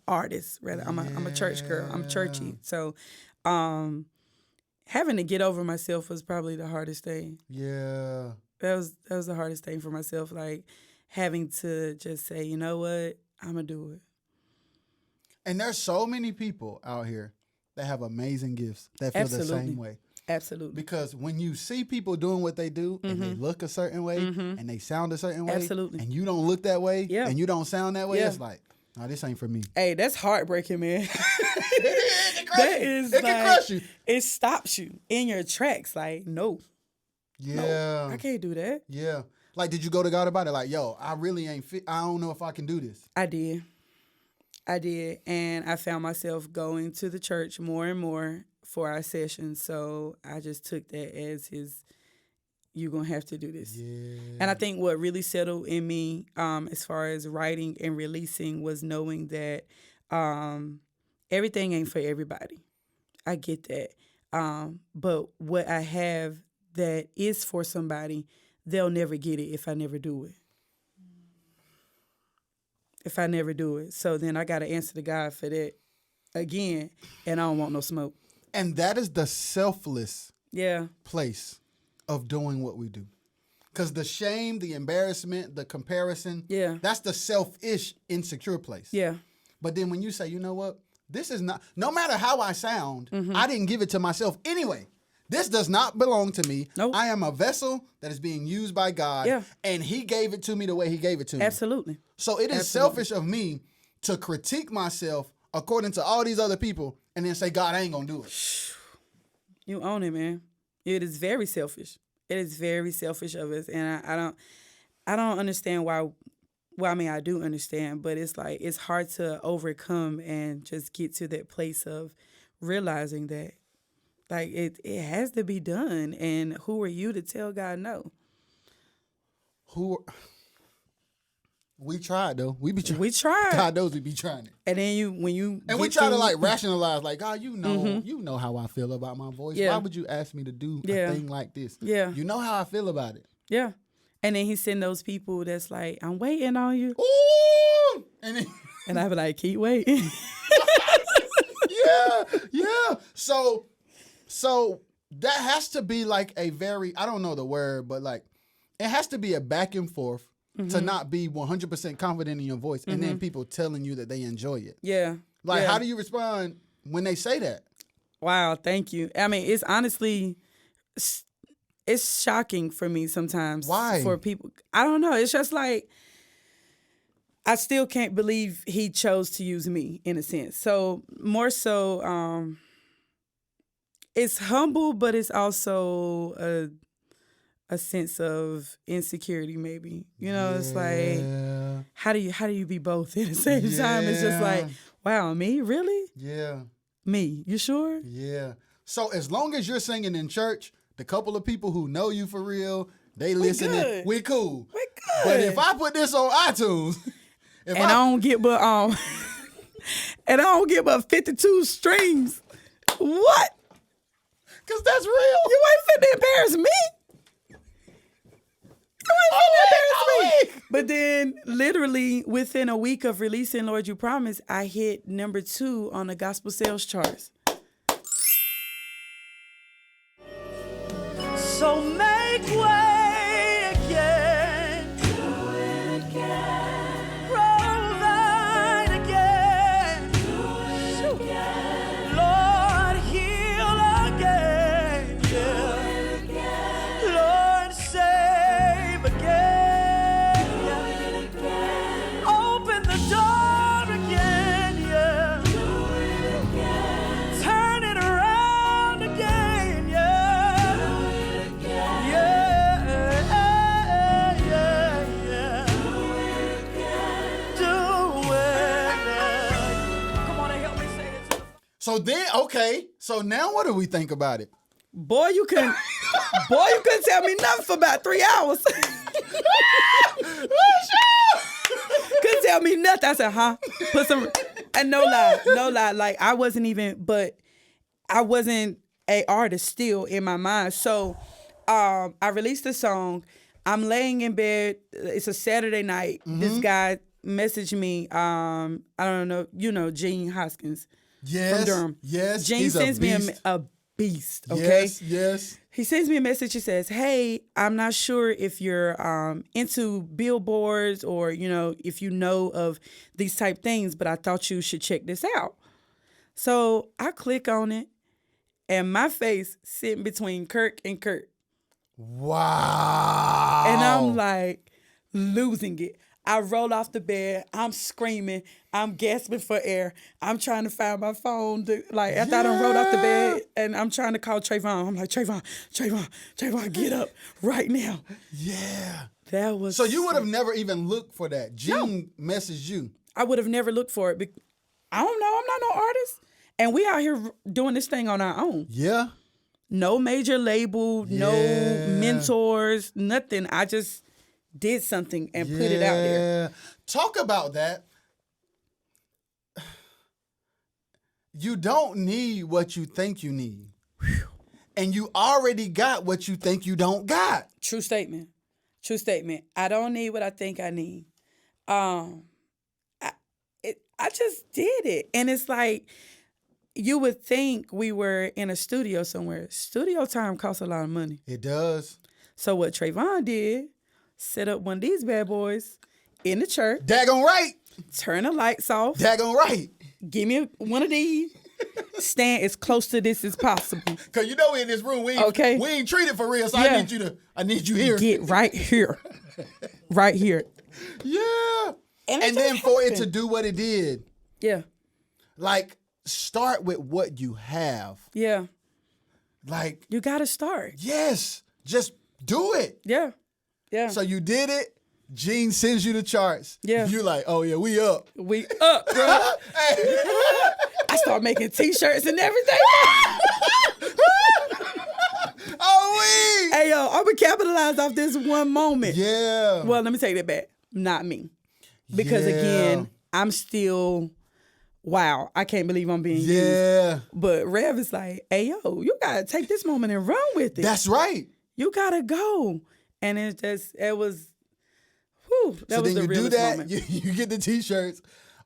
[SPEAKER 3] artist. Rather, I'm a church girl. I'm churchy. So, having to get over myself was probably the hardest thing.
[SPEAKER 1] Yeah.
[SPEAKER 3] That was the hardest thing for myself. Like having to just say, you know what, I'm gonna do it.
[SPEAKER 1] And there's so many people out here that have amazing gifts that feel the same way.
[SPEAKER 3] Absolutely.
[SPEAKER 1] Because when you see people doing what they do and they look a certain way and they sound a certain way,
[SPEAKER 3] Absolutely.
[SPEAKER 1] and you don't look that way and you don't sound that way,
[SPEAKER 3] Yeah.
[SPEAKER 1] it's like, no, this ain't for me.
[SPEAKER 3] Hey, that's heartbreaking, man.
[SPEAKER 1] It
[SPEAKER 3] That
[SPEAKER 1] can crush you.
[SPEAKER 3] It stops you in your tracks. Like, no.
[SPEAKER 1] Yeah.
[SPEAKER 3] I can't do that.
[SPEAKER 1] Yeah. Like, did you go to God about it? Like, yo, I really ain't fit. I don't know if I can do this.
[SPEAKER 3] I did. And I found myself going to the church more and more for our sessions. So I just took that as you're going to have to do this.
[SPEAKER 1] Yeah.
[SPEAKER 3] And I think what really settled in me as far as writing and releasing was knowing that everything ain't for everybody. I get that. But what I have that is for somebody, they'll never get it if I never do it. If I never do it. So then I got to answer to God for that again, and I don't want no smoke.
[SPEAKER 1] And that is the selfless
[SPEAKER 3] Yeah.
[SPEAKER 1] place of doing what we do. Because the shame, the embarrassment, the comparison, that's the selfish, insecure place.
[SPEAKER 3] Yeah.
[SPEAKER 1] But then when you say, you know what, this is not, no matter how I sound, I didn't give it to myself anyway. This does not belong to me.
[SPEAKER 3] Nope.
[SPEAKER 1] I am a vessel that is being used by God, and he gave it to me the way he gave it to me.
[SPEAKER 3] Absolutely.
[SPEAKER 1] So it is selfish of me to critique myself according to all these other people and then say, God, I ain't going to do it.
[SPEAKER 3] You own it, man. It is very selfish. It is very selfish of us. And I don't understand why. Well, I mean, I do understand, but it's like, it's hard to overcome and just get to that place of realizing that, like, it has to be done. And who are you to tell God no?
[SPEAKER 1] We tried, though. We
[SPEAKER 3] tried.
[SPEAKER 1] God knows we be trying it.
[SPEAKER 3] And then
[SPEAKER 1] we try to like rationalize, like, God, you know how I feel about my voice.
[SPEAKER 3] Yeah.
[SPEAKER 1] Why would you ask me to do a thing like this?
[SPEAKER 3] Yeah.
[SPEAKER 1] You know how I feel about it.
[SPEAKER 3] Yeah. And then he send those people that's like, I'm waiting on you.
[SPEAKER 1] Ooh!
[SPEAKER 3] And I be like, keep waiting.
[SPEAKER 1] Yeah. So that has to be like a very, I don't know the word, but like, it has to be a back and forth to not be 100% confident in your voice and then people telling you that they enjoy it.
[SPEAKER 3] Yeah.
[SPEAKER 1] Like,
[SPEAKER 3] yeah.
[SPEAKER 1] how do you respond when they say that?
[SPEAKER 3] Wow, thank you. I mean, it's honestly, it's shocking for me sometimes.
[SPEAKER 1] Why?
[SPEAKER 3] For people. I don't know. It's just like, I still can't believe he chose to use me in a sense. So more so, it's humble, but it's also a sense of insecurity, maybe. You know, it's like, how do you be both at the same time? It's just like, wow, me? Really?
[SPEAKER 1] Yeah.
[SPEAKER 3] Me? You sure?
[SPEAKER 1] Yeah. So as long as you're singing in church, the couple of people who know you for real, they listening. We cool.
[SPEAKER 3] We good.
[SPEAKER 1] But if I put this on iTunes,
[SPEAKER 3] I don't get but 52 streams. What?
[SPEAKER 1] Because that's real.
[SPEAKER 3] You ain't finna embarrass me. But then, literally, within a week of releasing Lord You Promise, I hit number 2 on the gospel sales charts. So make way again. Do it again. Provide again. Do it again. Lord, heal again. Do it again. Lord, save again. Do it again. Open the door again. Yeah. Do it again. Turn it around again. Yeah. Do it again. Yeah. Do it. Come on and help me say it.
[SPEAKER 1] So then, okay. So now what do we think about it?
[SPEAKER 3] Boy, you couldn't tell me nothing for about 3 hours. Couldn't tell me nothing. I said, huh? Put some, and no lie. Like, I wasn't a artist still in my mind. So, I released the song. I'm laying in bed. It's a Saturday night. This guy messaged me. I don't know. You know, Gene Hoskins from Durham.
[SPEAKER 1] Yes.
[SPEAKER 3] Gene
[SPEAKER 1] He's
[SPEAKER 3] sends me a beast. Okay.
[SPEAKER 1] Yes.
[SPEAKER 3] He sends me a message. He says, hey, I'm not sure if you're into billboards or, you know, if you know of these type things, but I thought you should check this out. So I click on it, and my face sitting between Kirk and Kurt.
[SPEAKER 1] Wow.
[SPEAKER 3] And I'm like losing it. I roll off the bed. I'm screaming. I'm gasping for air. I'm trying to find my phone. After I done rolled off the bed, and I'm trying to call Trayvon. I'm like, Trayvon, get up right now.
[SPEAKER 1] Yeah.
[SPEAKER 3] That was
[SPEAKER 1] So you would have never even looked for that. Gene messaged you.
[SPEAKER 3] I would have never looked for it. I don't know. I'm not no artist. And we out here doing this thing on our own.
[SPEAKER 1] Yeah.
[SPEAKER 3] No major label, no mentors, nothing. I just did something and put it out there.
[SPEAKER 1] Talk about that. You don't need what you think you need. And you already got what you think you don't got.
[SPEAKER 3] True statement. I don't need what I think I need. I just did it. And it's like, you would think we were in a studio somewhere. Studio time costs a lot of money.
[SPEAKER 1] It does.
[SPEAKER 3] So what Trayvon did, set up one of these bad boys in the church.
[SPEAKER 1] Daggone right.
[SPEAKER 3] Turn the lights off.
[SPEAKER 1] Daggone right.
[SPEAKER 3] Give me one of these. Stand as close to this as possible.
[SPEAKER 1] Cause you know in this room we ain't treated for real. So I need you here.
[SPEAKER 3] Get right here. Right here.
[SPEAKER 1] Yeah. And then for it to do what it did.
[SPEAKER 3] Yeah.
[SPEAKER 1] Like, start with what you have.
[SPEAKER 3] Yeah.
[SPEAKER 1] Like,
[SPEAKER 3] you gotta start.
[SPEAKER 1] Yes. Just do it.
[SPEAKER 3] Yeah. Yeah.
[SPEAKER 1] So you did it. Gene sends you the charts.
[SPEAKER 3] Yeah.
[SPEAKER 1] You're like, oh yeah, we up.
[SPEAKER 3] We up, bro. I start making t-shirts and everything.
[SPEAKER 1] Oh,
[SPEAKER 3] Hey, yo, I'm going to capitalize off this one moment.
[SPEAKER 1] Yeah.
[SPEAKER 3] Well, let me take that back. Not me. Because again, I'm still, wow, I can't believe I'm being used. But Rev is like, hey, yo, you got to take this moment and run with it.
[SPEAKER 1] That's right.
[SPEAKER 3] You got to go. And it was, whew, that was the realest moment.
[SPEAKER 1] You get the t-shirts.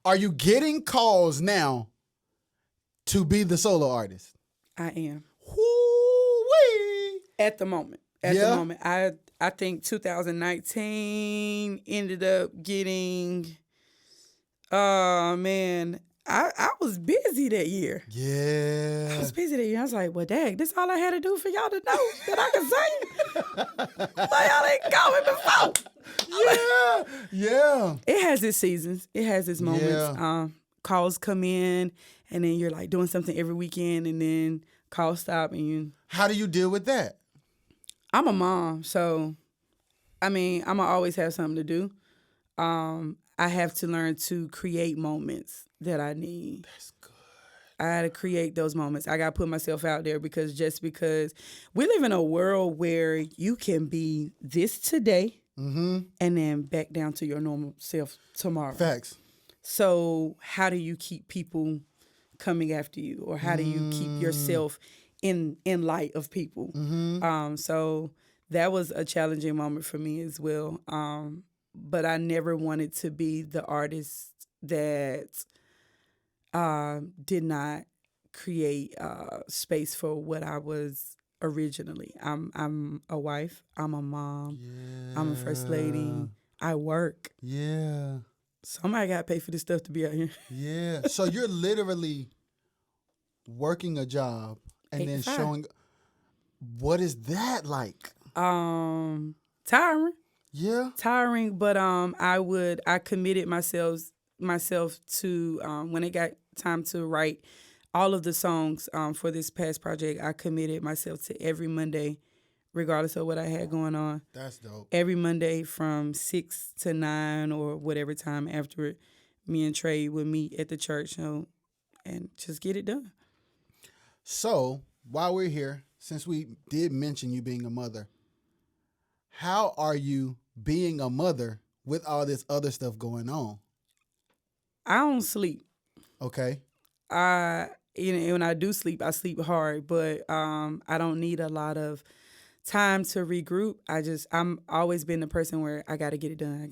[SPEAKER 1] Are you getting calls now to be the solo artist?
[SPEAKER 3] I am.
[SPEAKER 1] Woo-wee.
[SPEAKER 3] At the moment. At the moment. I think 2019 ended up getting, man, I was busy that year.
[SPEAKER 1] Yeah.
[SPEAKER 3] I was busy that year. I was like, well, dang, this all I had to do for y'all to know that I can sing? Why y'all ain't going before?
[SPEAKER 1] Yeah.
[SPEAKER 3] It has its seasons. It has its moments.
[SPEAKER 1] Yeah.
[SPEAKER 3] Calls come in, and then you're like doing something every weekend, and then calls stop, and you.
[SPEAKER 1] How do you deal with that?
[SPEAKER 3] I'm a mom, so, I mean, I'm going to always have something to do. I have to learn to create moments that I need.
[SPEAKER 1] That's good.
[SPEAKER 3] I got to create those moments. I got to put myself out there because we live in a world where you can be this today and then back down to your normal self tomorrow.
[SPEAKER 1] Facts.
[SPEAKER 3] So how do you keep people coming after you, or how do you keep yourself in light of people? So that was a challenging moment for me as well. But I never wanted to be the artist that did not create space for what I was originally. I'm a wife. I'm a mom. Yeah. I'm a first lady. I work.
[SPEAKER 1] Yeah.
[SPEAKER 3] Somebody got to pay for this stuff to be out here.
[SPEAKER 1] Yeah. So you're literally working a job and then showing. What is that like?
[SPEAKER 3] Tiring.
[SPEAKER 1] Yeah.
[SPEAKER 3] Tiring, but I committed myself to when it got time to write all of the songs for this past project. I committed myself to every Monday, regardless of what I had going on.
[SPEAKER 1] That's dope. Every
[SPEAKER 3] Monday from 6 to 9 or whatever time after it, me and Trey would meet at the church and just get it done.
[SPEAKER 1] So while we're here, since we did mention you being a mother, how are you being a mother with all this other stuff going on?
[SPEAKER 3] I don't sleep.
[SPEAKER 1] Okay.
[SPEAKER 3] When I do sleep, I sleep hard, but I don't need a lot of time to regroup. I'm always been the person where I got to get it done.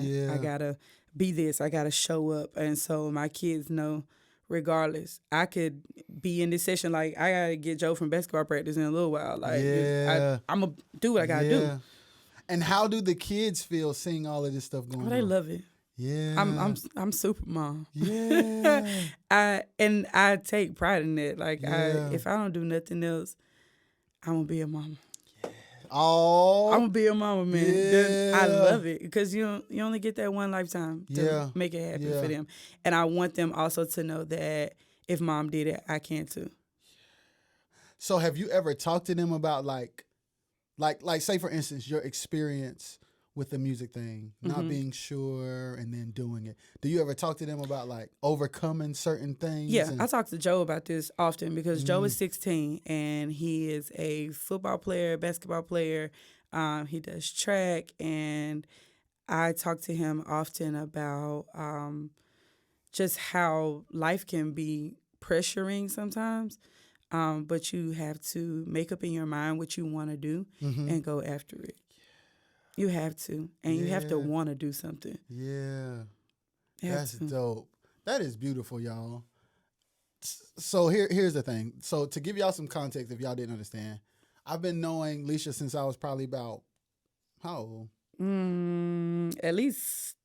[SPEAKER 1] Yeah.
[SPEAKER 3] I got to be this. I got to show up. And so my kids know, regardless, I could be in this session. Like, I got to get Joe from basketball practice in a little while. Like, I'm going to do what I got to do.
[SPEAKER 1] And how do the kids feel seeing all of this stuff going on?
[SPEAKER 3] They love it.
[SPEAKER 1] Yeah.
[SPEAKER 3] I'm super mom.
[SPEAKER 1] Yeah.
[SPEAKER 3] I take pride in that. Like
[SPEAKER 1] Yeah.
[SPEAKER 3] if I don't do nothing else, I'm gonna be a mama.
[SPEAKER 1] Oh.
[SPEAKER 3] I'm gonna be a mama, man.
[SPEAKER 1] Yeah.
[SPEAKER 3] I love it because you only get that one lifetime to
[SPEAKER 1] Yeah.
[SPEAKER 3] make it happen
[SPEAKER 1] Yeah.
[SPEAKER 3] for them, and I want them also to know that if mom did it, I can too.
[SPEAKER 1] So have you ever talked to them about like say for instance your experience with the music thing, not being sure and then doing it? Do you ever talk to them about like overcoming certain things?
[SPEAKER 3] Yeah, I talk to Joe about this often because Joe is 16 and he is a football player, basketball player. He does track, and I talk to him often about just how life can be pressuring sometimes. But you have to make up in your mind what you want to do and go after it. You have to. And you have to want to do something.
[SPEAKER 1] Yeah.
[SPEAKER 3] You have
[SPEAKER 1] That's
[SPEAKER 3] to.
[SPEAKER 1] dope. That is beautiful, y'all. So here's the thing. So to give y'all some context, if y'all didn't understand, I've been knowing Alicia since I was probably about, how old?
[SPEAKER 3] At least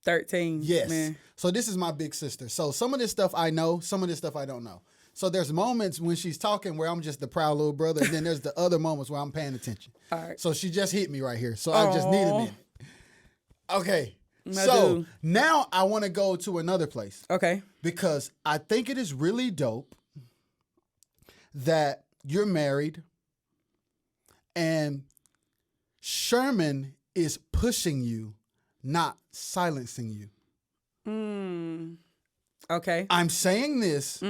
[SPEAKER 3] 13.
[SPEAKER 1] Yes.
[SPEAKER 3] Man.
[SPEAKER 1] So this is my big sister. So some of this stuff I know, some of this stuff I don't know. So there's moments when she's talking where I'm just the proud little brother, and then there's the other moments where I'm paying attention.
[SPEAKER 3] All right.
[SPEAKER 1] So she just hit me right here. So I just need a minute. Okay.
[SPEAKER 3] I
[SPEAKER 1] So
[SPEAKER 3] do.
[SPEAKER 1] now I want to go to another place
[SPEAKER 3] Okay.
[SPEAKER 1] because I think it is really dope that you're married and Sherman is pushing you, not silencing you.
[SPEAKER 3] Okay.
[SPEAKER 1] I'm saying this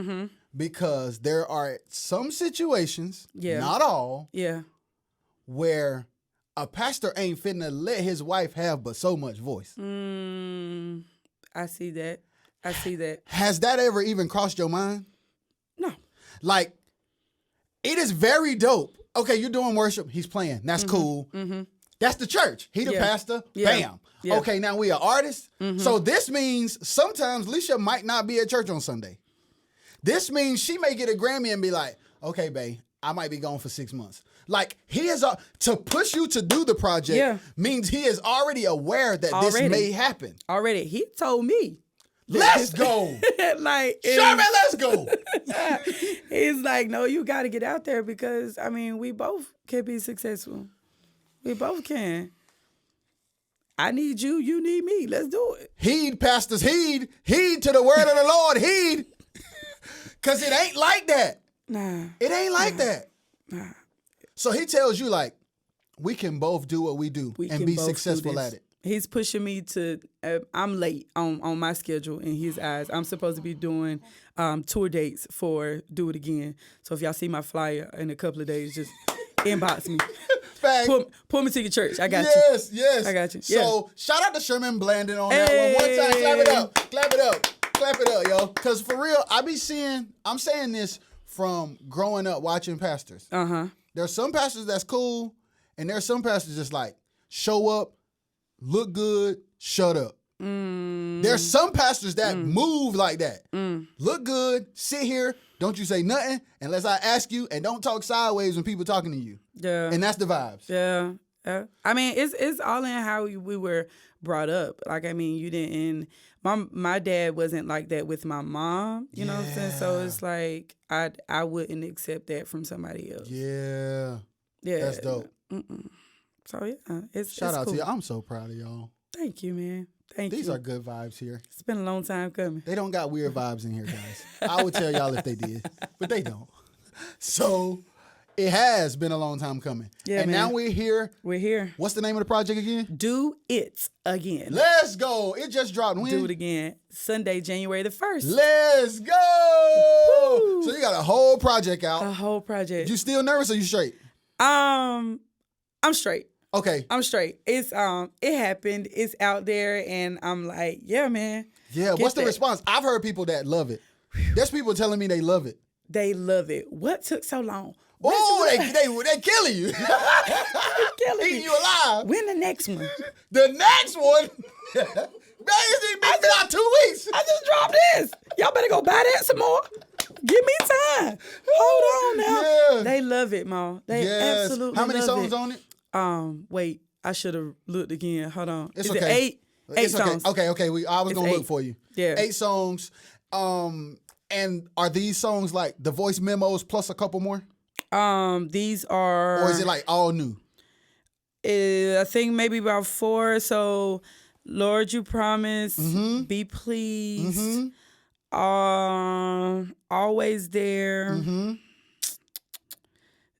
[SPEAKER 1] because there are some situations,
[SPEAKER 3] Yeah.
[SPEAKER 1] not all,
[SPEAKER 3] Yeah.
[SPEAKER 1] where a pastor ain't finna let his wife have but so much voice.
[SPEAKER 3] I see that. I see that.
[SPEAKER 1] Has that ever even crossed your mind?
[SPEAKER 3] No.
[SPEAKER 1] Like, it is very dope. Okay, you're doing worship. He's playing. That's cool. That's the church. He the
[SPEAKER 3] Yeah.
[SPEAKER 1] pastor.
[SPEAKER 3] Yeah.
[SPEAKER 1] Bam.
[SPEAKER 3] Yeah.
[SPEAKER 1] Okay, now we are artists. So this means sometimes Alicia might not be at church on Sunday. This means she may get a Grammy and be like, okay, babe, I might be gone for 6 months. Like, he is, to push you to do the project means he is already aware that this may happen.
[SPEAKER 3] Already. He told me.
[SPEAKER 1] Let's go.
[SPEAKER 3] Like,
[SPEAKER 1] Sherman, let's go.
[SPEAKER 3] he's like, no, you got to get out there because, I mean, we both can be successful. We both can. I need you. You need me. Let's do it.
[SPEAKER 1] Heed, pastors, heed. Heed to the word of the Lord. Heed. Because it ain't like that.
[SPEAKER 3] Nah.
[SPEAKER 1] It ain't like that.
[SPEAKER 3] Nah.
[SPEAKER 1] So he tells you, like, we can both do what we do
[SPEAKER 3] We
[SPEAKER 1] and
[SPEAKER 3] can
[SPEAKER 1] be
[SPEAKER 3] both do
[SPEAKER 1] successful
[SPEAKER 3] this.
[SPEAKER 1] at it.
[SPEAKER 3] He's pushing me to, I'm late on my schedule in his eyes. I'm supposed to be doing tour dates for Do It Again. So if y'all see my flyer in a couple of days, just inbox me.
[SPEAKER 1] Fact.
[SPEAKER 3] Pull me to your church. I got you.
[SPEAKER 1] Yes, yes.
[SPEAKER 3] I got you.
[SPEAKER 1] So shout out to Sherman Blandon on that one. One time, clap it up. Clap it up. Clap it up, yo. Because for real, I'm saying this from growing up watching pastors.
[SPEAKER 3] Uh-huh.
[SPEAKER 1] There's some pastors that's cool, and there's some pastors just like, show up, look good, shut up. There's some pastors that move like that. Look good, sit here, don't you say nothing unless I ask you, and don't talk sideways when people talking to you.
[SPEAKER 3] Yeah.
[SPEAKER 1] And that's the vibes.
[SPEAKER 3] Yeah. I mean, it's all in how we were brought up. Like, I mean, you didn't. My dad wasn't like that with my mom. You know what I'm saying? So it's like I wouldn't accept that from somebody else.
[SPEAKER 1] Yeah.
[SPEAKER 3] Yeah.
[SPEAKER 1] That's dope.
[SPEAKER 3] So yeah, it's
[SPEAKER 1] Shout out
[SPEAKER 3] cool.
[SPEAKER 1] to you. I'm so proud of y'all.
[SPEAKER 3] Thank you, man. Thank you.
[SPEAKER 1] These are good vibes here.
[SPEAKER 3] It's been a long time coming.
[SPEAKER 1] They don't got weird vibes in here, guys. I would tell y'all if they did, but they don't. So it has been a long time coming.
[SPEAKER 3] Yeah,
[SPEAKER 1] and
[SPEAKER 3] man.
[SPEAKER 1] now we're here.
[SPEAKER 3] We're here.
[SPEAKER 1] What's the name of the project again?
[SPEAKER 3] Do it again.
[SPEAKER 1] Let's go. It just dropped. When?
[SPEAKER 3] Do it again. Sunday, January the 1st.
[SPEAKER 1] Let's go.
[SPEAKER 3] Woo.
[SPEAKER 1] So you got a whole project out.
[SPEAKER 3] A whole project.
[SPEAKER 1] You still nervous or you straight?
[SPEAKER 3] I'm straight.
[SPEAKER 1] Okay.
[SPEAKER 3] I'm straight. It's it happened. It's out there, and I'm like, yeah, man.
[SPEAKER 1] Yeah.
[SPEAKER 3] Get
[SPEAKER 1] What's the
[SPEAKER 3] that.
[SPEAKER 1] response? I've heard people that love it. There's people telling me they love it.
[SPEAKER 3] They love it. What took so long?
[SPEAKER 1] Oh, they killing you.
[SPEAKER 3] Killing
[SPEAKER 1] Eating
[SPEAKER 3] me.
[SPEAKER 1] you alive.
[SPEAKER 3] When the next one?
[SPEAKER 1] The next one, man, it's been out 2 weeks.
[SPEAKER 3] I just dropped this. Y'all better go buy that some more. Give me time. Hold on now.
[SPEAKER 1] Yeah.
[SPEAKER 3] They love it, Ma. They absolutely
[SPEAKER 1] How many
[SPEAKER 3] love
[SPEAKER 1] songs
[SPEAKER 3] it.
[SPEAKER 1] on it?
[SPEAKER 3] Wait, I should have looked again. Hold on.
[SPEAKER 1] It's
[SPEAKER 3] Is
[SPEAKER 1] okay.
[SPEAKER 3] it 8? 8 songs.
[SPEAKER 1] Okay. I was gonna look
[SPEAKER 3] 8.
[SPEAKER 1] for you.
[SPEAKER 3] Yeah.
[SPEAKER 1] 8 songs. And are these songs like the voice memos plus a couple more?
[SPEAKER 3] These are.
[SPEAKER 1] Or is it like all new?
[SPEAKER 3] I think maybe about 4. So, Lord, You Promise, Be Pleased, Always There,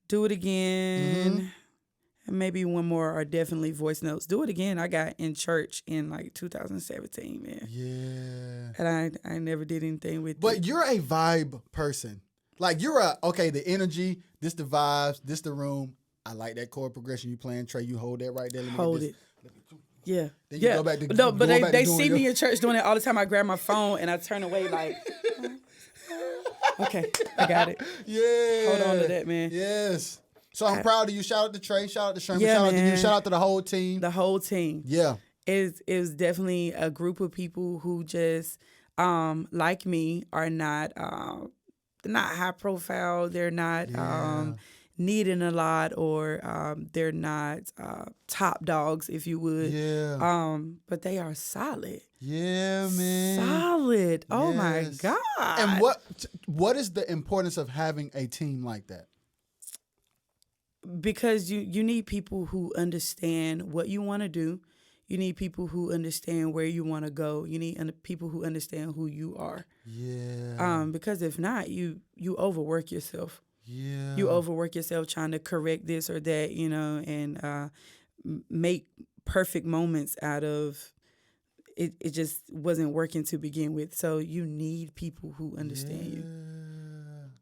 [SPEAKER 3] Do It Again, and maybe one more are definitely voice notes. Do It Again, I got in church in like 2017, man.
[SPEAKER 1] Yeah.
[SPEAKER 3] And I never did anything with it.
[SPEAKER 1] But you're a vibe person. Like the energy, this the vibes, this the room. I like that chord progression you playing, Trey. You hold that right there. Let me
[SPEAKER 3] Hold
[SPEAKER 1] get
[SPEAKER 3] it.
[SPEAKER 1] this.
[SPEAKER 3] Yeah.
[SPEAKER 1] Then you
[SPEAKER 3] yeah.
[SPEAKER 1] go back to
[SPEAKER 3] no, but
[SPEAKER 1] go back to
[SPEAKER 3] they
[SPEAKER 1] doing
[SPEAKER 3] see
[SPEAKER 1] your-
[SPEAKER 3] me in church doing it all the time. I grab my phone and I turn away like, okay, I got it.
[SPEAKER 1] Yeah.
[SPEAKER 3] Hold on to that, man.
[SPEAKER 1] Yes. So I'm proud of you. Shout out to Trey. Shout out to Sherman.
[SPEAKER 3] Yeah,
[SPEAKER 1] shout out to you.
[SPEAKER 3] man.
[SPEAKER 1] Shout out to the whole team.
[SPEAKER 3] The whole team.
[SPEAKER 1] Yeah.
[SPEAKER 3] It was definitely a group of people who just, like me, are not high profile. They're not needing a lot, or they're not top dogs, if you would.
[SPEAKER 1] Yeah.
[SPEAKER 3] But they are solid.
[SPEAKER 1] Yeah, man.
[SPEAKER 3] Solid. Oh my
[SPEAKER 1] Yes.
[SPEAKER 3] God.
[SPEAKER 1] And what is the importance of having a team like that?
[SPEAKER 3] Because you need people who understand what you want to do. You need people who understand where you want to go. You need people who understand who you are.
[SPEAKER 1] Yeah.
[SPEAKER 3] Because if not, you overwork yourself.
[SPEAKER 1] Yeah.
[SPEAKER 3] You overwork yourself trying to correct this or that, and make perfect moments out of it. It just wasn't working to begin with. So you need people who understand you.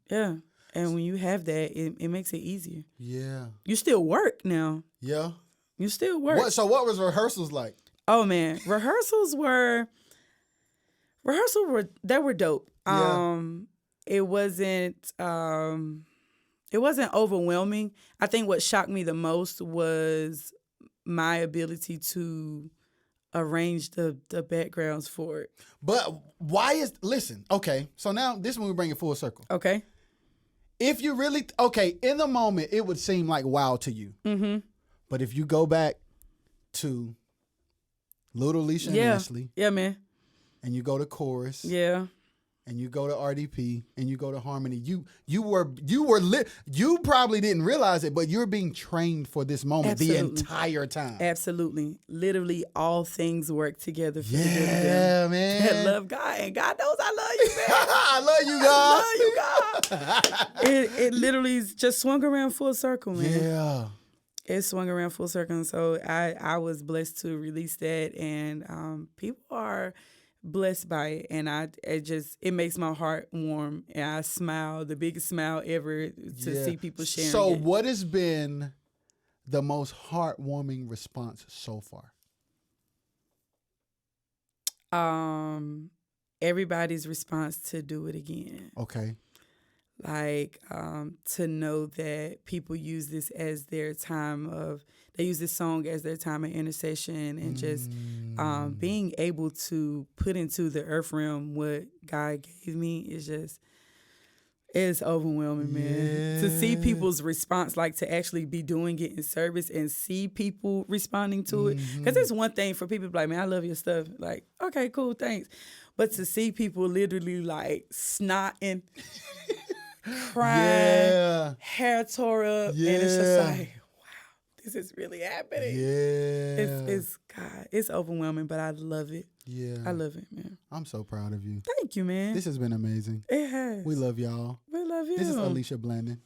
[SPEAKER 3] Yeah. And when you have that, it makes it easier.
[SPEAKER 1] Yeah.
[SPEAKER 3] You still work now.
[SPEAKER 1] Yeah.
[SPEAKER 3] You still work.
[SPEAKER 1] So what was rehearsals like?
[SPEAKER 3] Oh man, rehearsals were dope.
[SPEAKER 1] Yeah.
[SPEAKER 3] It wasn't overwhelming. I think what shocked me the most was my ability to arrange the backgrounds for it.
[SPEAKER 1] But okay, so now this one we bring it full circle.
[SPEAKER 3] Okay.
[SPEAKER 1] If you really, in the moment, it would seem like wow to you.
[SPEAKER 3] Mm-hmm.
[SPEAKER 1] But if you go back to Little Alicia and Ashley,
[SPEAKER 3] yeah, man,
[SPEAKER 1] and you go to chorus,
[SPEAKER 3] yeah,
[SPEAKER 1] and you go to RDP, and you go to harmony, you probably didn't realize it, but you're being trained for this moment the entire time.
[SPEAKER 3] Absolutely, literally, all things work together for the good of them.
[SPEAKER 1] Yeah, man.
[SPEAKER 3] That love God, and God knows I love you, man.
[SPEAKER 1] I love you, God.
[SPEAKER 3] I love you, God. It literally just swung around full circle, man.
[SPEAKER 1] Yeah.
[SPEAKER 3] It swung around full circle. And so I was blessed to release that, and people are blessed by it. And it makes my heart warm, and I smile, the biggest smile ever to see people sharing
[SPEAKER 1] So
[SPEAKER 3] it.
[SPEAKER 1] what has been the most heartwarming response so far?
[SPEAKER 3] Everybody's response to Do It Again.
[SPEAKER 1] Okay.
[SPEAKER 3] Like, to know that people use this as their they use this song as their time of intercession, and just being able to put into the earth realm what God gave me it's overwhelming, man. To see people's response, like to actually be doing it in service and see people responding to it. Because it's one thing for people to be like, man, I love your stuff. Like, okay, cool, thanks. But to see people literally like snotting, crying, hair tore up, and it's just like, wow, this is really happening.
[SPEAKER 1] Yeah.
[SPEAKER 3] It's overwhelming, but I love it.
[SPEAKER 1] Yeah.
[SPEAKER 3] I love it, man.
[SPEAKER 1] I'm so proud of you.
[SPEAKER 3] Thank you, man.
[SPEAKER 1] This has been amazing.
[SPEAKER 3] It has.
[SPEAKER 1] We love y'all.
[SPEAKER 3] We love you.
[SPEAKER 1] This is Alicia Blandon.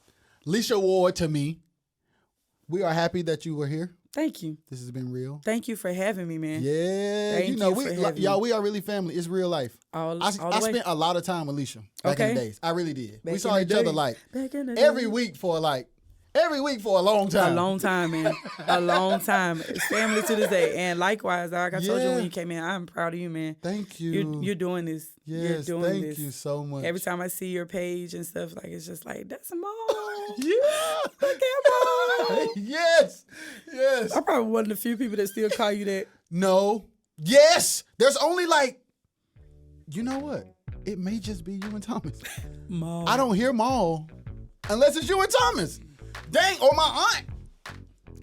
[SPEAKER 1] Alicia Ward to me. We are happy that you were here.
[SPEAKER 3] Thank you.
[SPEAKER 1] This has been real.
[SPEAKER 3] Thank you for having me, man.
[SPEAKER 1] Yeah.
[SPEAKER 3] Thank you for having
[SPEAKER 1] y'all,
[SPEAKER 3] me.
[SPEAKER 1] we are really family. It's real life. I spent a lot of time with Alicia back in the days. I really did. We saw each other like every week for a long time.
[SPEAKER 3] A long time, man. A long time. It's family to this day. And likewise, like I told you when you came in, I'm proud of you, man.
[SPEAKER 1] Thank you.
[SPEAKER 3] You're doing this.
[SPEAKER 1] Yes,
[SPEAKER 3] You're doing
[SPEAKER 1] thank you so much.
[SPEAKER 3] Every time I see your page and stuff, like it's just like, that's Mo.
[SPEAKER 1] Yeah.
[SPEAKER 3] Look at Mo.
[SPEAKER 1] Yes.
[SPEAKER 3] I'm probably one of the few people that still call you that.
[SPEAKER 1] No. Yes. There's only like, you know what? It may just be you and Thomas.
[SPEAKER 3] Mo.
[SPEAKER 1] I don't hear Maul unless it's you and Thomas. Dang, or my aunt.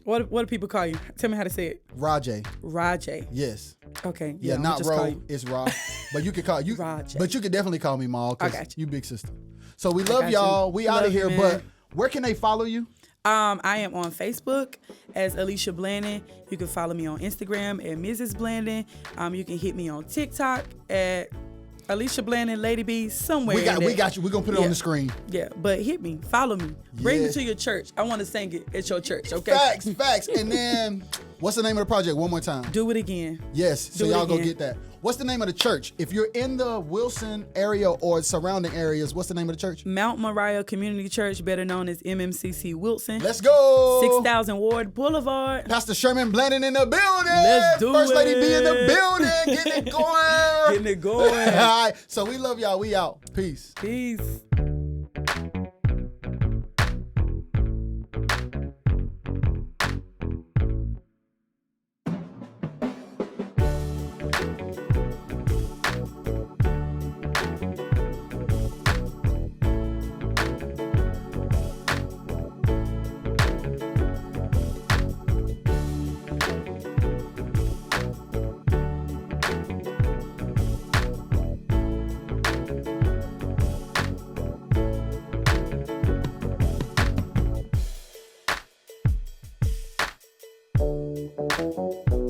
[SPEAKER 3] What do people call you? Tell me how to say it.
[SPEAKER 1] Rajay.
[SPEAKER 3] Rajay.
[SPEAKER 1] Yes.
[SPEAKER 3] Okay.
[SPEAKER 1] Yeah,
[SPEAKER 3] I'ma
[SPEAKER 1] not
[SPEAKER 3] just call
[SPEAKER 1] Ro.
[SPEAKER 3] you.
[SPEAKER 1] It's Ra. But you could call you.
[SPEAKER 3] Roger.
[SPEAKER 1] But you could definitely call me Maul. 'Cause
[SPEAKER 3] I got
[SPEAKER 1] you big sister. So we love
[SPEAKER 3] got
[SPEAKER 1] y'all.
[SPEAKER 3] you.
[SPEAKER 1] We out of
[SPEAKER 3] Love you,
[SPEAKER 1] here.
[SPEAKER 3] man.
[SPEAKER 1] But where can they follow you?
[SPEAKER 3] I am on Facebook as Alicia Blandon. You can follow me on Instagram at Mrs. Blandon. You can hit me on TikTok at Alicia Blandon, Lady B, somewhere.
[SPEAKER 1] We got you. We're gonna put it on
[SPEAKER 3] Yeah.
[SPEAKER 1] the screen.
[SPEAKER 3] Yeah, but hit me, follow me, bring
[SPEAKER 1] Yeah.
[SPEAKER 3] me to your church. I want to sing it at your church. Okay.
[SPEAKER 1] Facts. And then what's the name of the project? One more time.
[SPEAKER 3] Do it again.
[SPEAKER 1] Yes, so
[SPEAKER 3] Do it
[SPEAKER 1] y'all go
[SPEAKER 3] again.
[SPEAKER 1] get that. What's the name of the church? If you're in the Wilson area or surrounding areas, what's the name of the church?
[SPEAKER 3] Mount Moriah Community Church, better known as MMCC Wilson.
[SPEAKER 1] Let's go.
[SPEAKER 3] 6000 Ward Boulevard.
[SPEAKER 1] Pastor Sherman Blandon in the building.
[SPEAKER 3] Let's do
[SPEAKER 1] First Lady B in the
[SPEAKER 3] it.
[SPEAKER 1] building. Getting it going.
[SPEAKER 3] Getting it going.
[SPEAKER 1] All right, so we love y'all. We out. Peace.
[SPEAKER 3] Peace.
[SPEAKER 4] Thank you.